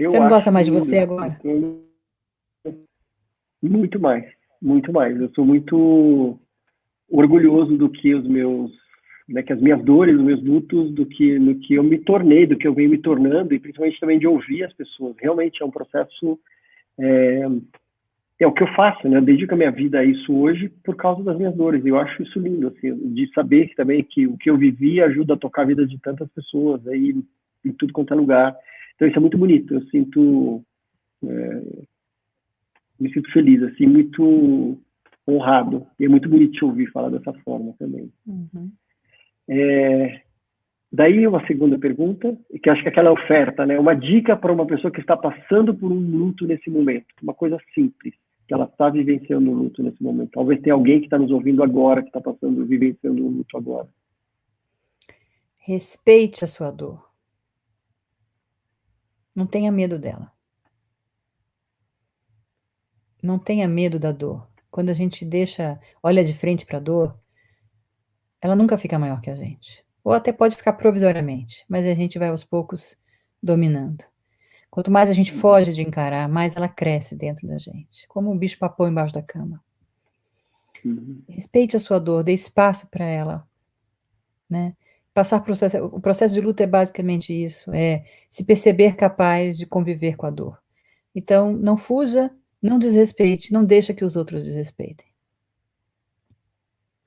Você Eu não gosta acho mais de você lindo. agora? Muito mais, muito mais. Eu sou muito orgulhoso do que os meus, né, que as minhas dores, os meus lutos, no que eu me tornei, do que eu venho me tornando, e principalmente também de ouvir as pessoas. Realmente é um processo, é o que eu faço, né? Eu dedico a minha vida a isso hoje por causa das minhas dores. Eu acho isso lindo, assim, de saber que também que o que eu vivi ajuda a tocar a vida de tantas pessoas aí em tudo quanto é lugar. Então isso é muito bonito. Eu sinto, me sinto feliz, assim, muito honrado. E é muito bonito te ouvir falar dessa forma também. Uhum. Daí uma segunda pergunta, que acho que é aquela oferta, né? Uma dica para uma pessoa que está passando por um luto nesse momento. Uma coisa simples, que ela está vivenciando um luto nesse momento. Talvez tenha alguém que está nos ouvindo agora, que está vivenciando um luto agora. Respeite a sua dor. Não tenha medo dela. Não tenha medo da dor. Quando a gente olha de frente para a dor, ela nunca fica maior que a gente. Ou até pode ficar provisoriamente, mas a gente vai aos poucos dominando. Quanto mais a gente foge de encarar, mais ela cresce dentro da gente, como um bicho-papão embaixo da cama. Respeite a sua dor, dê espaço para ela, né? O processo de luto é basicamente isso, é se perceber capaz de conviver com a dor. Então, não fuja, não desrespeite, não deixa que os outros desrespeitem.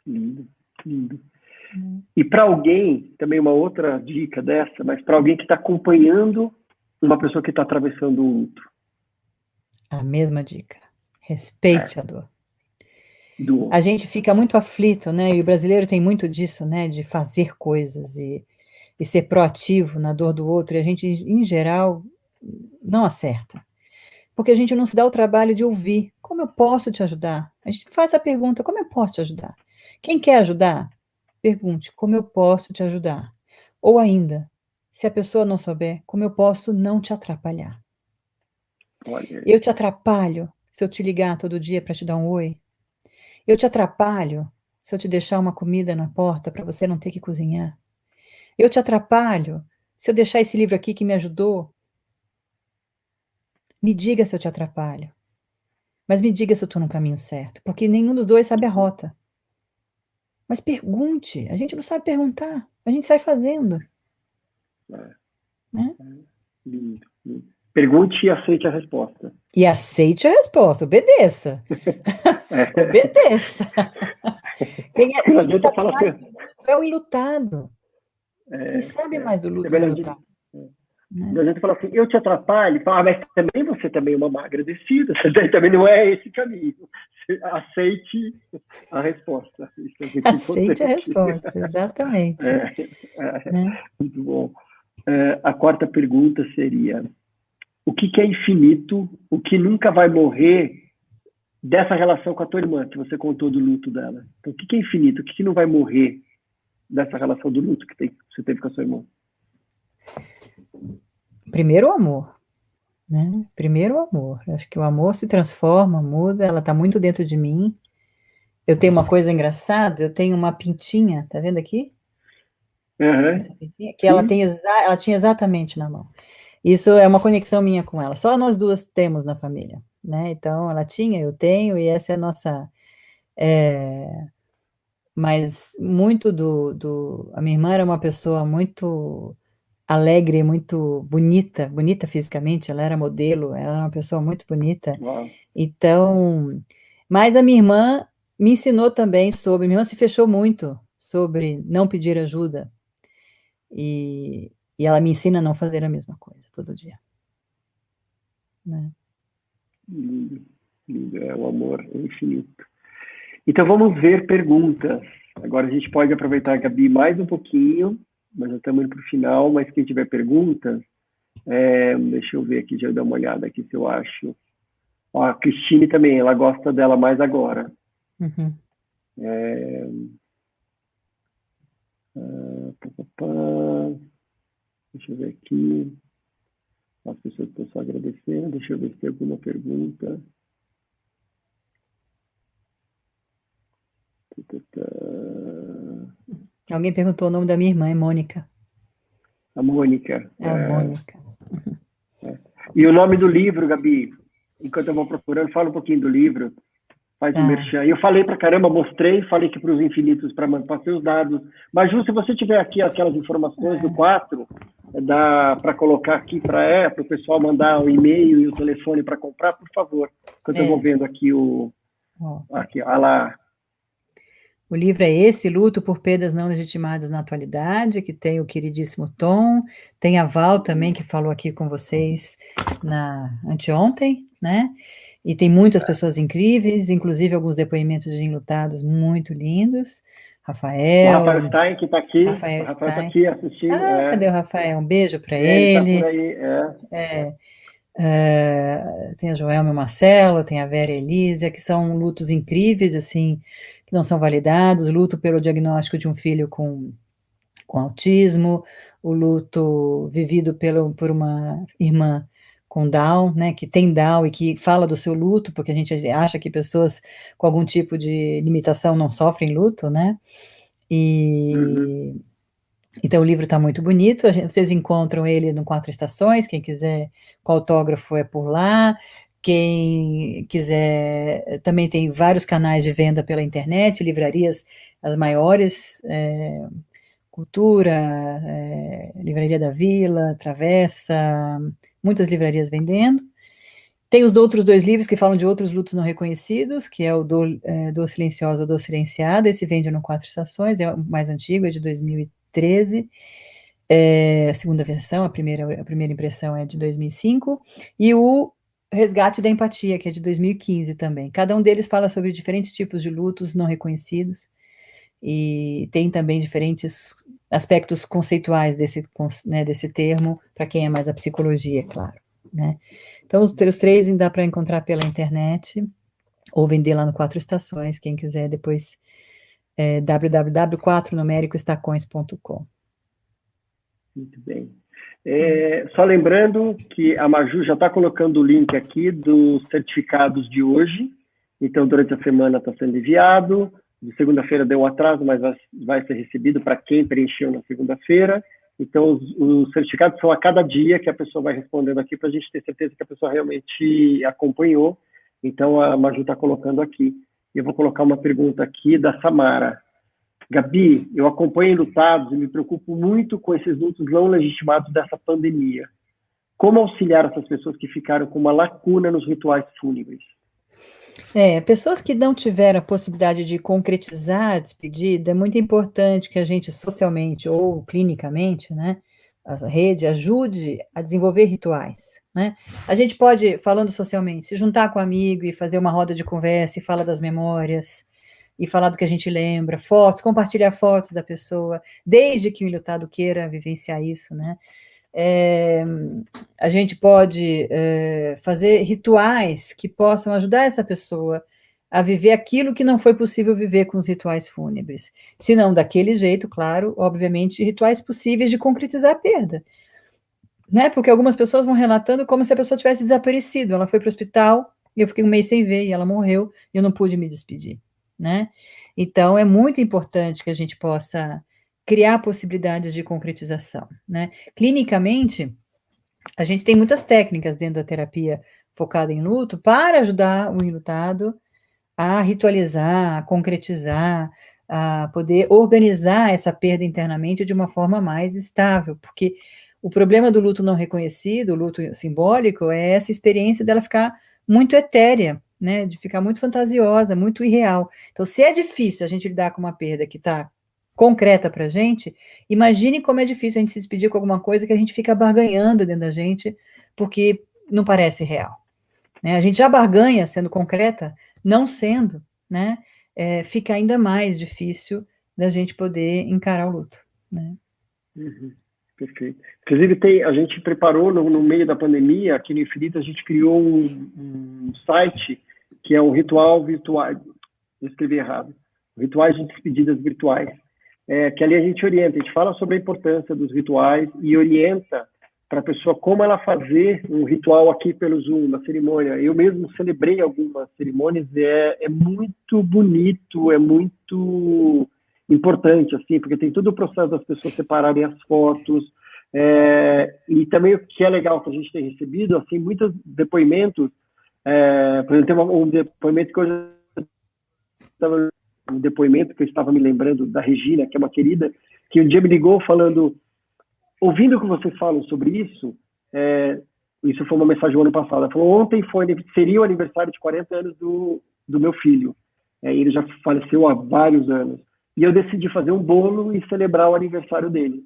Lindo, lindo. E para alguém, também uma outra dica dessa, mas para alguém que está acompanhando uma pessoa que está atravessando um luto. A mesma dica. Respeite a dor. A gente fica muito aflito, né? E o brasileiro tem muito disso, né? De fazer coisas e ser proativo na dor do outro. E a gente, em geral, não acerta. Porque a gente não se dá o trabalho de ouvir. Como eu posso te ajudar? A gente faz a pergunta, como eu posso te ajudar? Quem quer ajudar? Pergunte, como eu posso te ajudar? Ou ainda, se a pessoa não souber, como eu posso não te atrapalhar? Olha. Eu te atrapalho se eu te ligar todo dia para te dar um oi? Eu te atrapalho se eu te deixar uma comida na porta para você não ter que cozinhar? Eu te atrapalho se eu deixar esse livro aqui que me ajudou? Me diga se eu te atrapalho. Mas me diga se eu estou no caminho certo, porque nenhum dos dois sabe a rota. Mas pergunte, a gente não sabe perguntar, a gente sai fazendo. Né? Lindo, lindo. Pergunte e aceite a resposta. E aceite a resposta, obedeça. Obedeça. Quem sabe mais do luto é o enlutado. Quem sabe mais do luto é o enlutado. A gente fala assim, eu te atrapalho, mas também você também é uma má agradecida, também não é esse caminho. Aceite a resposta. Aceite a resposta, exatamente. Muito bom. A quarta pergunta seria, o que é infinito, o que nunca vai morrer dessa relação com a tua irmã, que você contou do luto dela? Então, o que é infinito, o que não vai morrer dessa relação do luto que você teve com a sua irmã? Primeiro o amor, né? Primeiro o amor. Acho que o amor se transforma, muda, ela está muito dentro de mim. Eu tenho uma coisa engraçada, eu tenho uma pintinha, tá vendo aqui? Essa pintinha, que ela tinha exatamente na mão. Isso é uma conexão minha com ela. Só nós duas temos na família, né? Então, ela tinha, eu tenho, e essa é a nossa... Mas muito a minha irmã era uma pessoa muito alegre, muito bonita fisicamente, ela era modelo, ela era uma pessoa muito bonita. Uau. Então, mas a minha irmã me ensinou também minha irmã se fechou muito sobre não pedir ajuda, e ela me ensina a não fazer a mesma coisa todo dia. Né? Lindo, lindo, o amor infinito. Então vamos ver perguntas. Agora a gente pode aproveitar, Gabi, mais um pouquinho, nós já estamos indo para o final, mas quem tiver perguntas, deixa eu ver aqui, já dar uma olhada aqui se eu acho. Ó, a Cristine também, ela gosta dela mais agora. Uhum. Deixa eu ver aqui. As pessoas estão só agradecendo. Deixa eu ver se tem alguma pergunta. Alguém perguntou o nome da minha irmã, é Mônica. A Mônica. A Mônica. E o nome do livro, Gabi? Enquanto eu vou procurando, fala um pouquinho do livro. Faz um merchan. Eu falei pra caramba, mostrei, falei que para os infinitos, passei os dados. Mas, Ju, se você tiver aqui aquelas informações do 4, dá para colocar aqui para o pessoal mandar o e-mail e o telefone para comprar, por favor. Enquanto eu vou vendo aqui aqui, olha lá. O livro é esse, Luto por Perdas Não Legitimadas na Atualidade, que tem o queridíssimo Tom, tem a Val também, que falou aqui com vocês anteontem, né? E tem muitas pessoas incríveis, inclusive alguns depoimentos de enlutados muito lindos. O Rafael Rafael, Stein, que está aqui, Rafael o Rafael está Stein. aqui assistindo, Ah, cadê o Rafael? Um beijo para ele está por ele. aí, É, tem a Joelma e o Marcelo, tem a Vera e a Elísia, que são lutos incríveis, assim, que não são validados. Luto pelo diagnóstico de um filho com autismo, o luto vivido por uma irmã com Down, né, que tem Down e que fala do seu luto, porque a gente acha que pessoas com algum tipo de limitação não sofrem luto, né? E então o livro está muito bonito. Vocês encontram ele no Quatro Estações. Quem quiser com autógrafo é por lá. Quem quiser, também tem vários canais de venda pela internet, livrarias as maiores, Cultura, Livraria da Vila, Travessa, muitas livrarias vendendo. Tem os outros dois livros que falam de outros lutos não reconhecidos, que é o Dor Silenciosa ou Dor Silenciada. Esse vende no Quatro Estações, é o mais antigo, é de 2013. A segunda versão, a primeira impressão é de 2005. E o Resgate da Empatia, que é de 2015 também. Cada um deles fala sobre diferentes tipos de lutos não reconhecidos. E tem também diferentes aspectos conceituais desse termo, para quem é mais a psicologia, é claro, né? Então, os três dá para encontrar pela internet, ou vender lá no Quatro Estações, quem quiser depois, www.4numericoestacões.com. Muito bem. Só lembrando que a Maju já está colocando o link aqui dos certificados de hoje, então durante a semana está sendo enviado, de segunda-feira deu um atraso, mas vai ser recebido para quem preencheu na segunda-feira. Então, os certificados são a cada dia que a pessoa vai respondendo aqui, para a gente ter certeza que a pessoa realmente acompanhou. Então, a Maju está colocando aqui. Eu vou colocar uma pergunta aqui da Samara. Gabi, eu acompanho lutados e me preocupo muito com esses lutos não legitimados dessa pandemia. Como auxiliar essas pessoas que ficaram com uma lacuna nos rituais fúnebres? Pessoas que não tiveram a possibilidade de concretizar a despedida, é muito importante que a gente socialmente ou clinicamente, né, a rede ajude a desenvolver rituais, né? A gente pode, falando socialmente, se juntar com um amigo e fazer uma roda de conversa e falar das memórias, e falar do que a gente lembra, fotos, compartilhar fotos da pessoa, desde que o enlutado queira vivenciar isso, né? A gente pode fazer rituais que possam ajudar essa pessoa a viver aquilo que não foi possível viver com os rituais fúnebres. Se não daquele jeito, claro, obviamente, rituais possíveis de concretizar a perda. Né? Porque algumas pessoas vão relatando como se a pessoa tivesse desaparecido. Ela foi para o hospital, e eu fiquei um mês sem ver, e ela morreu, e eu não pude me despedir. Né? Então, é muito importante que a gente possa criar possibilidades de concretização, né? Clinicamente, a gente tem muitas técnicas dentro da terapia focada em luto para ajudar o enlutado a ritualizar, a concretizar, a poder organizar essa perda internamente de uma forma mais estável, porque o problema do luto não reconhecido, o luto simbólico, é essa experiência dela ficar muito etérea, né, de ficar muito fantasiosa, muito irreal. Então, se é difícil a gente lidar com uma perda que está concreta para a gente, imagine como é difícil a gente se despedir com alguma coisa que a gente fica barganhando dentro da gente, porque não parece real. Né? A gente já barganha sendo concreta, não sendo, né, fica ainda mais difícil da gente poder encarar o luto. Né? Perfeito. Inclusive, a gente preparou no meio da pandemia, aqui no Infinito, a gente criou um site que é um ritual virtual, eu escrevi errado, rituais de despedidas virtuais, que ali a gente orienta, a gente fala sobre a importância dos rituais e orienta para a pessoa como ela fazer um ritual aqui pelo Zoom, uma cerimônia. Eu mesmo celebrei algumas cerimônias e é muito bonito, é muito importante, assim, porque tem todo o processo das pessoas separarem as fotos, e também o que é legal que a gente tem recebido, assim, muitos depoimentos, por exemplo, tem um depoimento que eu estava um depoimento que eu estava me lembrando da Regina, que é uma querida, que um dia me ligou falando, ouvindo o que vocês falam sobre isso, isso foi uma mensagem do ano passado, ela falou, ontem seria o aniversário de 40 anos do meu filho, ele já faleceu há vários anos, e eu decidi fazer um bolo e celebrar o aniversário dele.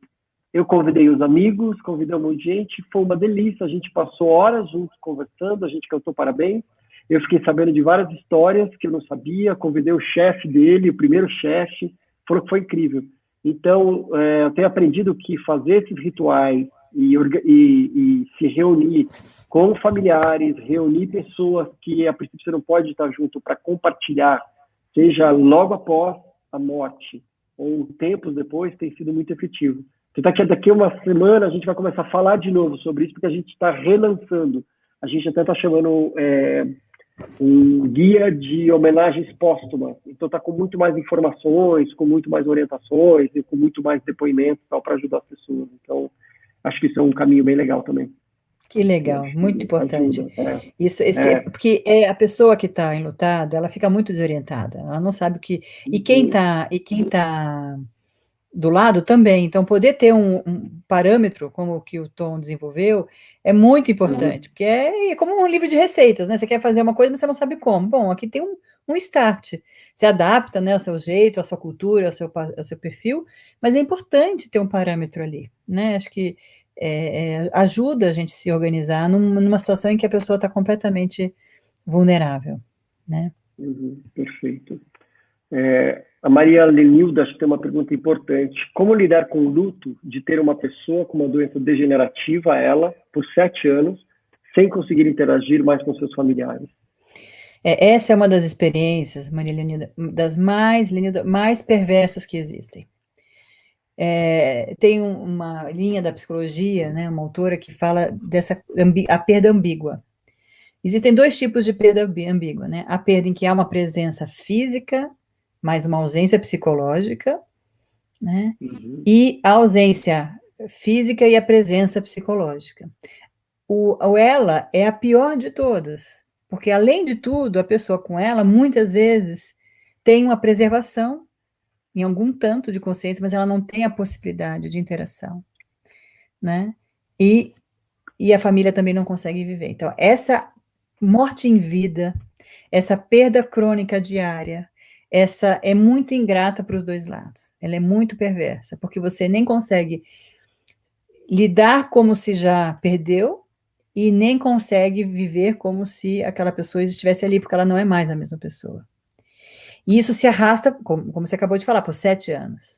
Eu convidei os amigos, convidei um monte de gente, foi uma delícia, a gente passou horas juntos conversando, a gente cantou parabéns, eu fiquei sabendo de várias histórias que eu não sabia, convidei o chefe dele, o primeiro chefe, falou que foi incrível. Então, eu tenho aprendido que fazer esses rituais e se reunir com familiares, reunir pessoas que a princípio você não pode estar junto para compartilhar, seja logo após a morte ou tempos depois, tem sido muito efetivo. Então, daqui a uma semana a gente vai começar a falar de novo sobre isso, porque a gente está relançando. A gente até está chamando um guia de homenagens póstumas. Então, está com muito mais informações, com muito mais orientações e com muito mais depoimentos para ajudar as pessoas. Então, acho que isso é um caminho bem legal também. Que legal, muito importante. Isso, porque a pessoa que está enlutada, ela fica muito desorientada, ela não sabe o que... E quem está do lado também, então poder ter um parâmetro, como o que o Tom desenvolveu, é muito importante, porque é como um livro de receitas, né? Você quer fazer uma coisa, mas você não sabe como. Bom, aqui tem um start, você adapta, né, ao seu jeito, à sua cultura, ao seu perfil, mas é importante ter um parâmetro ali, né? Acho que ajuda a gente a se organizar numa situação em que a pessoa está completamente vulnerável, né? Perfeito. A Maria Lenilda acho que tem uma pergunta importante. Como lidar com o luto de ter uma pessoa com uma doença degenerativa, ela, por 7 anos, sem conseguir interagir mais com seus familiares? Essa é uma das experiências, Maria Lenilda, das mais perversas que existem. Tem uma linha da psicologia, né, uma autora que fala a perda ambígua. Existem 2 tipos de perda ambígua, né? A perda em que há uma presença física, mais uma ausência psicológica, né? E a ausência física e a presença psicológica. Ela é a pior de todas, porque, além de tudo, a pessoa com ela, muitas vezes, tem uma preservação em algum tanto de consciência, mas ela não tem a possibilidade de interação, né? E a família também não consegue viver. Então, essa morte em vida, essa perda crônica diária, essa é muito ingrata para os 2 lados. Ela é muito perversa, porque você nem consegue lidar como se já perdeu e nem consegue viver como se aquela pessoa estivesse ali, porque ela não é mais a mesma pessoa. E isso se arrasta, como você acabou de falar, por 7 anos.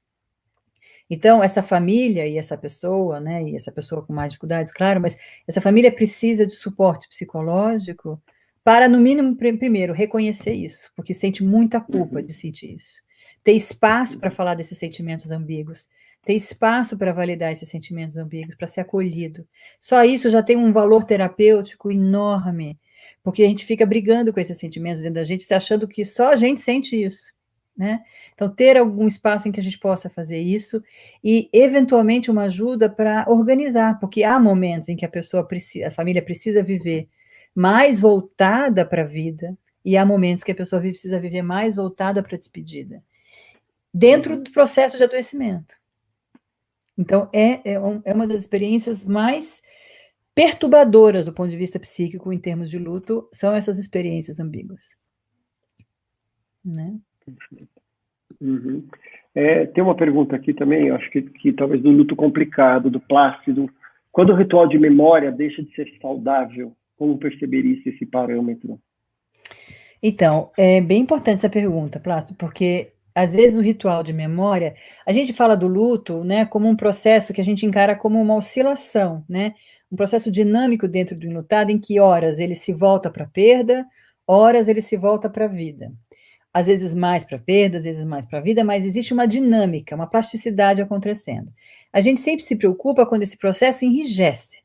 Então, essa família e essa pessoa, né, e essa pessoa com mais dificuldades, claro, mas essa família precisa de suporte psicológico para, no mínimo, primeiro, reconhecer isso, porque sente muita culpa de sentir isso. Ter espaço para falar desses sentimentos ambíguos, ter espaço para validar esses sentimentos ambíguos, para ser acolhido. Só isso já tem um valor terapêutico enorme, porque a gente fica brigando com esses sentimentos dentro da gente, se achando que só a gente sente isso, né? Então, ter algum espaço em que a gente possa fazer isso e, eventualmente, uma ajuda para organizar, porque há momentos em que a família precisa viver mais voltada para a vida e há momentos que a pessoa precisa viver mais voltada para a despedida, dentro do processo de adoecimento. Então, é uma das experiências mais perturbadoras do ponto de vista psíquico, em termos de luto, são essas experiências ambíguas. Né? Tem uma pergunta aqui também, eu acho que talvez do luto complicado, do Plácido. Quando o ritual de memória deixa de ser saudável, como perceber isso, esse parâmetro? Então, é bem importante essa pergunta, Plácido, porque às vezes o ritual de memória, a gente fala do luto, né, como um processo que a gente encara como uma oscilação, né, um processo dinâmico dentro do enlutado, em que horas ele se volta para a perda, horas ele se volta para a vida. Às vezes mais para a perda, às vezes mais para a vida, mas existe uma dinâmica, uma plasticidade acontecendo. A gente sempre se preocupa quando esse processo enrijece,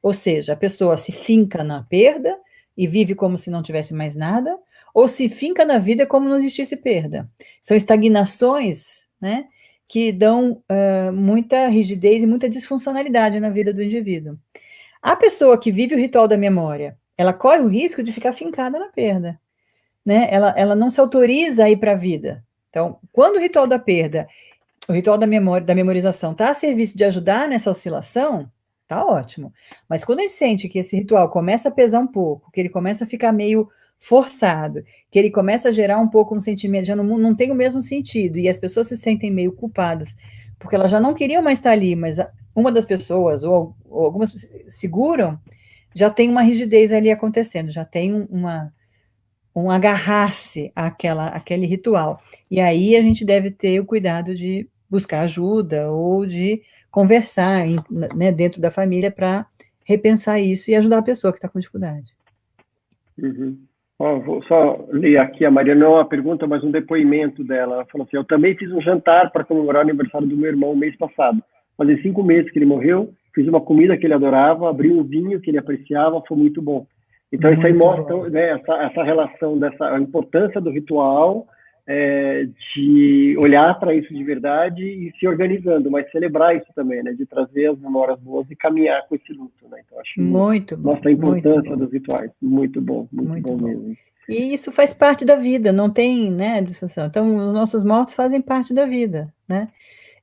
ou seja, a pessoa se finca na perda e vive como se não tivesse mais nada, ou se finca na vida como não existisse perda. São estagnações, né, que dão muita rigidez e muita disfuncionalidade na vida do indivíduo. A pessoa que vive o ritual da memória, ela corre o risco de ficar fincada na perda, né? Ela não se autoriza a ir para a vida. Então, quando o ritual da perda, o ritual da memória, da memorização está a serviço de ajudar nessa oscilação, tá ótimo. Mas quando a gente sente que esse ritual começa a pesar um pouco, que ele começa a ficar meio forçado, que ele começa a gerar um pouco um sentimento, já não tem o mesmo sentido, e as pessoas se sentem meio culpadas, porque elas já não queriam mais estar ali, mas uma das pessoas, ou algumas seguram, já tem uma rigidez ali acontecendo, já tem uma um agarrar-se àquele ritual. E aí a gente deve ter o cuidado de buscar ajuda ou de conversar, né, dentro da família para repensar isso e ajudar a pessoa que está com dificuldade. Uhum. Ó, vou só ler aqui, a Maria não é uma pergunta, mas um depoimento dela. Ela falou assim: eu também fiz um jantar para comemorar o aniversário do meu irmão mês passado. Fazia 5 meses que ele morreu, fiz uma comida que ele adorava, abri um vinho que ele apreciava, foi muito bom. Então, isso aí Muito mostra, bom. né, essa relação, a importância do ritual, de olhar para isso de verdade e se organizando, mas celebrar isso também, né, de trazer as memórias boas e caminhar com esse luto, né? Então, acho que Muito bom, mostra a muito importância bom, dos rituais. Muito muito bom bom. mesmo. E isso faz parte da vida, não tem, né, discussão. Então, os nossos mortos fazem parte da vida, né?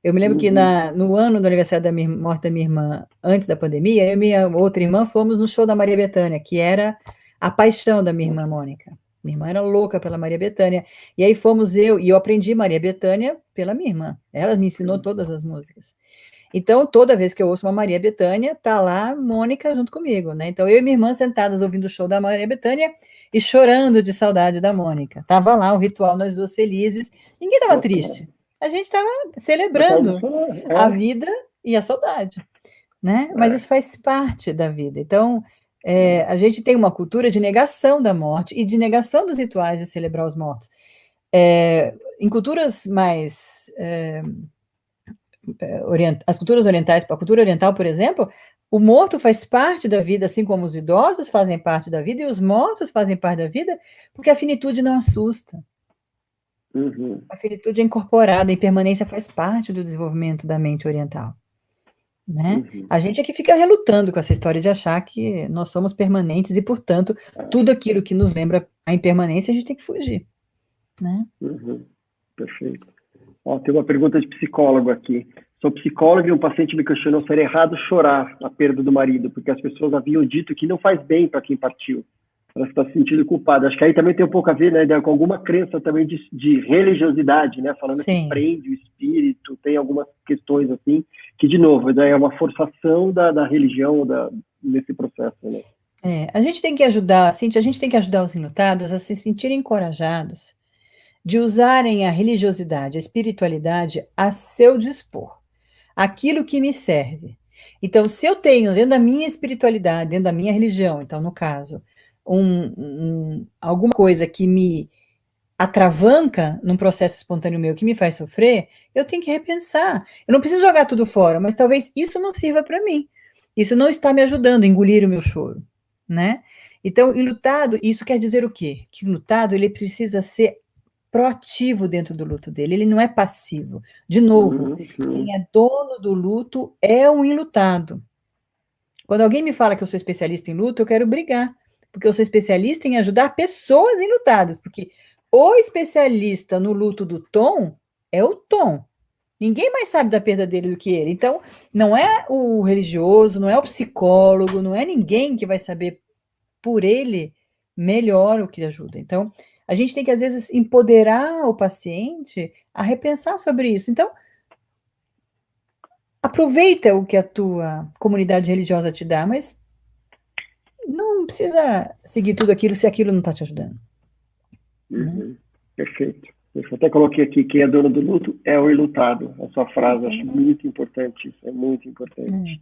Eu me lembro que Uhum. no ano do aniversário da morte da minha irmã, antes da pandemia, eu e minha outra irmã fomos no show da Maria Bethânia, que era a paixão da minha irmã Mônica. Minha irmã era louca pela Maria Bethânia. E aí fomos e eu aprendi Maria Bethânia pela minha irmã. Ela me ensinou todas as músicas. Então, toda vez que eu ouço uma Maria Bethânia, tá lá Mônica junto comigo, né? Então, eu e minha irmã sentadas ouvindo o show da Maria Bethânia e chorando de saudade da Mônica. Tava lá o ritual, nós duas felizes. Ninguém tava triste. A gente estava celebrando a vida e a saudade, né? Mas isso faz parte da vida. Então, a gente tem uma cultura de negação da morte e de negação dos rituais de celebrar os mortos. Em culturas mais as culturas orientais, a cultura oriental, por exemplo, o morto faz parte da vida, assim como os idosos fazem parte da vida e os mortos fazem parte da vida, porque a finitude não assusta. Uhum. A finitude é incorporada, a impermanência faz parte do desenvolvimento da mente oriental, né? Uhum. A gente é que fica relutando com essa história de achar que nós somos permanentes e, portanto, tudo aquilo que nos lembra a impermanência, a gente tem que fugir, né? Uhum. Perfeito. Ó, tem uma pergunta de psicólogo aqui. Sou psicóloga e um paciente me questionou se era errado chorar a perda do marido, porque as pessoas haviam dito que não faz bem para quem partiu. Ela está se sentindo culpada. Acho que aí também tem um pouco a ver, né, com alguma crença também de religiosidade, né, falando que Sim. prende o espírito, tem algumas questões assim, que, de novo, é uma forçação da religião nesse processo, né? A gente tem que ajudar, Cíntia, a gente tem que ajudar os enlutados a se sentirem encorajados de usarem a religiosidade, a espiritualidade a seu dispor, aquilo que me serve. Então, se eu tenho dentro da minha espiritualidade, dentro da minha religião, então, no caso, alguma coisa que me atravanca num processo espontâneo meu que me faz sofrer, eu tenho que repensar. Eu não preciso jogar tudo fora, mas talvez isso não sirva para mim. Isso não está me ajudando a engolir o meu choro, né? Então, enlutado, isso quer dizer o quê? Que o enlutado, ele precisa ser proativo dentro do luto dele, ele não é passivo. De novo, quem é dono do luto é um enlutado. Quando alguém me fala que eu sou especialista em luto, eu quero brigar, porque eu sou especialista em ajudar pessoas enlutadas, porque o especialista no luto do Tom é o Tom. Ninguém mais sabe da perda dele do que ele. Então, não é o religioso, não é o psicólogo, não é ninguém que vai saber por ele melhor o que ajuda. Então, a gente tem que, às vezes, empoderar o paciente a repensar sobre isso. Então, aproveita o que a tua comunidade religiosa te dá, mas não precisa seguir tudo aquilo se aquilo não está te ajudando. Uhum. Perfeito. Eu até coloquei aqui: quem é dono do luto é o enlutado. A sua frase, acho muito importante isso, é muito importante.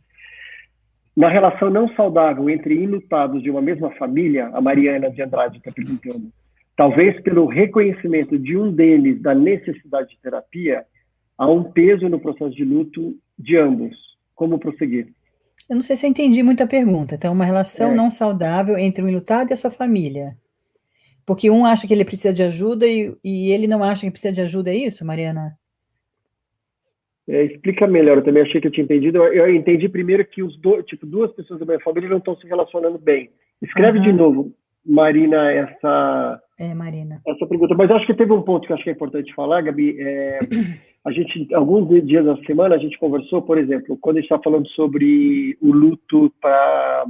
Na relação não saudável entre enlutados de uma mesma família, a Mariana de Andrade está perguntando, talvez pelo reconhecimento de um deles da necessidade de terapia, há um peso no processo de luto de ambos. Como prosseguir? Eu não sei se eu entendi muito a pergunta. Então, uma relação não saudável entre o enlutado e a sua família. Porque um acha que ele precisa de ajuda e ele não acha que precisa de ajuda, é isso, Mariana? Explica melhor, eu também achei que eu tinha entendido. Eu entendi primeiro que duas pessoas da minha família não estão se relacionando bem. Escreve de novo, Marina, Marina. essa pergunta. Mas acho que teve um ponto que eu acho que é importante falar, Gabi. A gente, alguns dias da semana, a gente conversou, por exemplo, quando a gente está falando sobre o luto para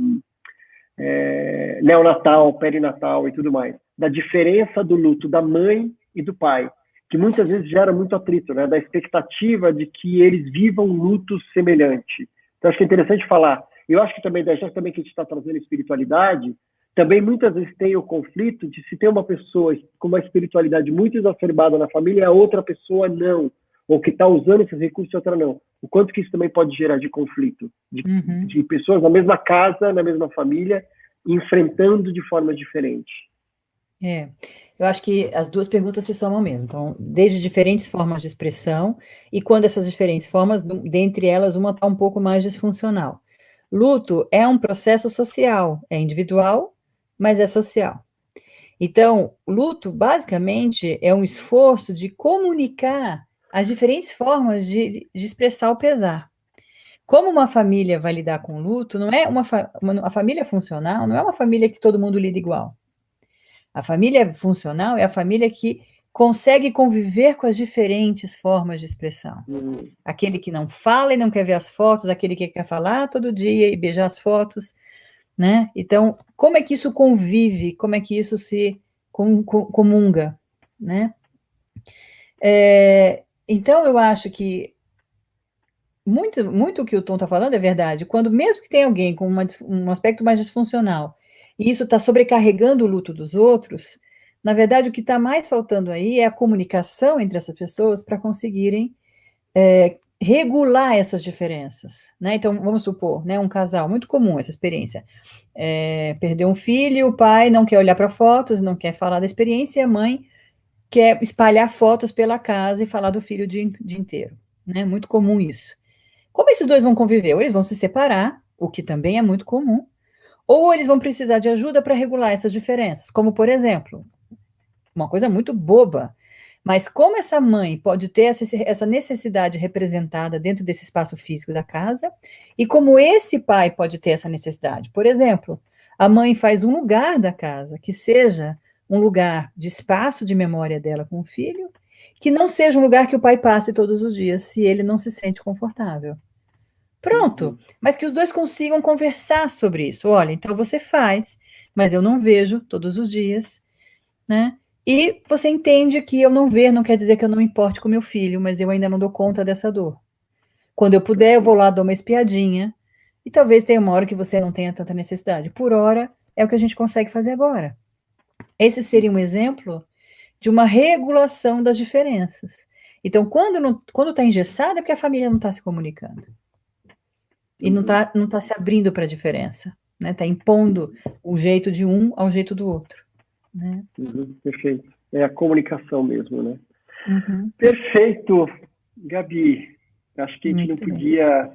neonatal, perinatal e tudo mais, da diferença do luto da mãe e do pai, que muitas vezes gera muito atrito, né? Da expectativa de que eles vivam um luto semelhante. Então, acho que é interessante falar. Eu acho que também, já também que a gente está trazendo espiritualidade, também muitas vezes tem o conflito de se tem uma pessoa com uma espiritualidade muito exacerbada na família e a outra pessoa não, ou que está usando esses recursos e outra não. O quanto que isso também pode gerar de conflito, de pessoas na mesma casa, na mesma família, enfrentando de forma diferente. Eu acho que as duas perguntas se somam mesmo. Então, desde diferentes formas de expressão, e quando essas diferentes formas, dentre elas, uma está um pouco mais disfuncional. Luto é um processo social, é individual, mas é social. Então, luto, basicamente, é um esforço de comunicar as diferentes formas de expressar o pesar. Como uma família vai lidar com luto, não é a família funcional não é uma família que todo mundo lida igual. A família funcional é a família que consegue conviver com as diferentes formas de expressão. Aquele que não fala e não quer ver as fotos, aquele que quer falar todo dia e beijar as fotos, né? Então, como é que isso convive? Como é que isso se comunga, né? Então, eu acho que muito o que o Tom está falando é verdade. Quando mesmo que tenha alguém com um aspecto mais disfuncional, e isso está sobrecarregando o luto dos outros, na verdade, o que está mais faltando aí é a comunicação entre essas pessoas para conseguirem regular essas diferenças, né? Então, vamos supor, né, um casal, muito comum essa experiência, perdeu um filho, o pai não quer olhar para fotos, não quer falar da experiência, e a mãe quer espalhar fotos pela casa e falar do filho o dia inteiro, né? Muito comum isso. Como esses dois vão conviver? Ou eles vão se separar, o que também é muito comum, ou eles vão precisar de ajuda para regular essas diferenças, como, por exemplo, uma coisa muito boba, mas como essa mãe pode ter essa necessidade representada dentro desse espaço físico da casa, e como esse pai pode ter essa necessidade. Por exemplo, a mãe faz um lugar da casa que seja um lugar de espaço de memória dela com o filho, que não seja um lugar que o pai passe todos os dias, se ele não se sente confortável. Pronto, mas que os dois consigam conversar sobre isso. Olha, então você faz, mas eu não vejo todos os dias, né? E você entende que eu não ver não quer dizer que eu não me importe com meu filho, mas eu ainda não dou conta dessa dor. Quando eu puder, eu vou lá, dou uma espiadinha, e talvez tenha uma hora que você não tenha tanta necessidade. Por hora, é o que a gente consegue fazer agora. Esse seria um exemplo de uma regulação das diferenças. Então, quando está engessado, é porque a família não está se comunicando. E não tá se abrindo para a diferença, né? Está impondo o jeito de um ao jeito do outro, né? Perfeito. É a comunicação mesmo, né? Perfeito, Gabi. Acho que a gente não podia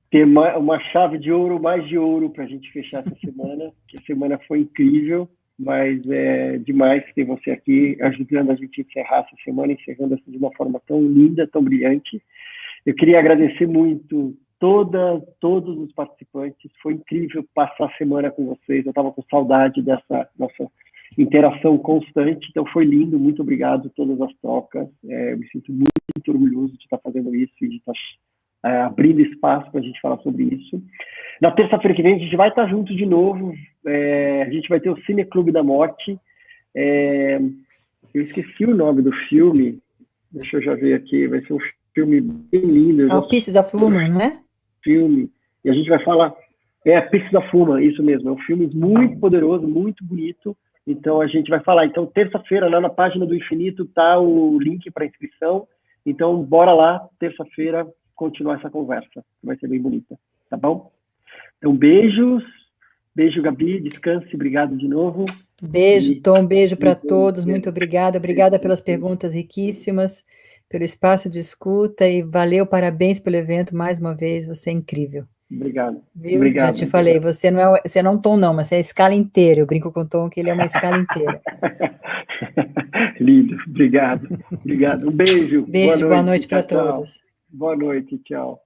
ter uma chave de ouro, mais de ouro, para a gente fechar essa semana, que a semana foi incrível, mas é demais ter você aqui ajudando a gente a encerrar essa semana, encerrando essa de uma forma tão linda, tão brilhante. Eu queria agradecer muito todos os participantes. Foi incrível passar a semana com vocês. Eu estava com saudade dessa nossa interação constante. Então, foi lindo. Muito obrigado por todas as trocas. Eu me sinto muito orgulhoso de estar fazendo isso e de estar abrindo espaço para a gente falar sobre isso. Na terça-feira que vem, a gente vai estar junto de novo. A gente vai ter o Cine Clube da Morte. Eu esqueci o nome do filme. Deixa eu já ver aqui. Vai ser um filme bem lindo. Pieces of Woman, né? Filme, e a gente vai falar, Pieces of Woman, isso mesmo, é um filme muito poderoso, muito bonito, então a gente vai falar. Então, terça-feira, lá na página do Infinito, tá o link para inscrição, então bora lá, terça-feira, continuar essa conversa, que vai ser bem bonita, tá bom? Então, beijos, beijo, Gabi, descanse, obrigado de novo. Beijo, Tom, beijo para todos, muito obrigada pelas perguntas riquíssimas, pelo espaço de escuta e valeu, parabéns pelo evento, mais uma vez, você é incrível. Obrigado. Viu? Obrigado. Já te falei, você não é um Tom não, mas você é a escala inteira, eu brinco com o Tom que ele é uma escala inteira. Lindo, obrigado. Um beijo. Beijo, boa noite para todos. Boa noite, tchau.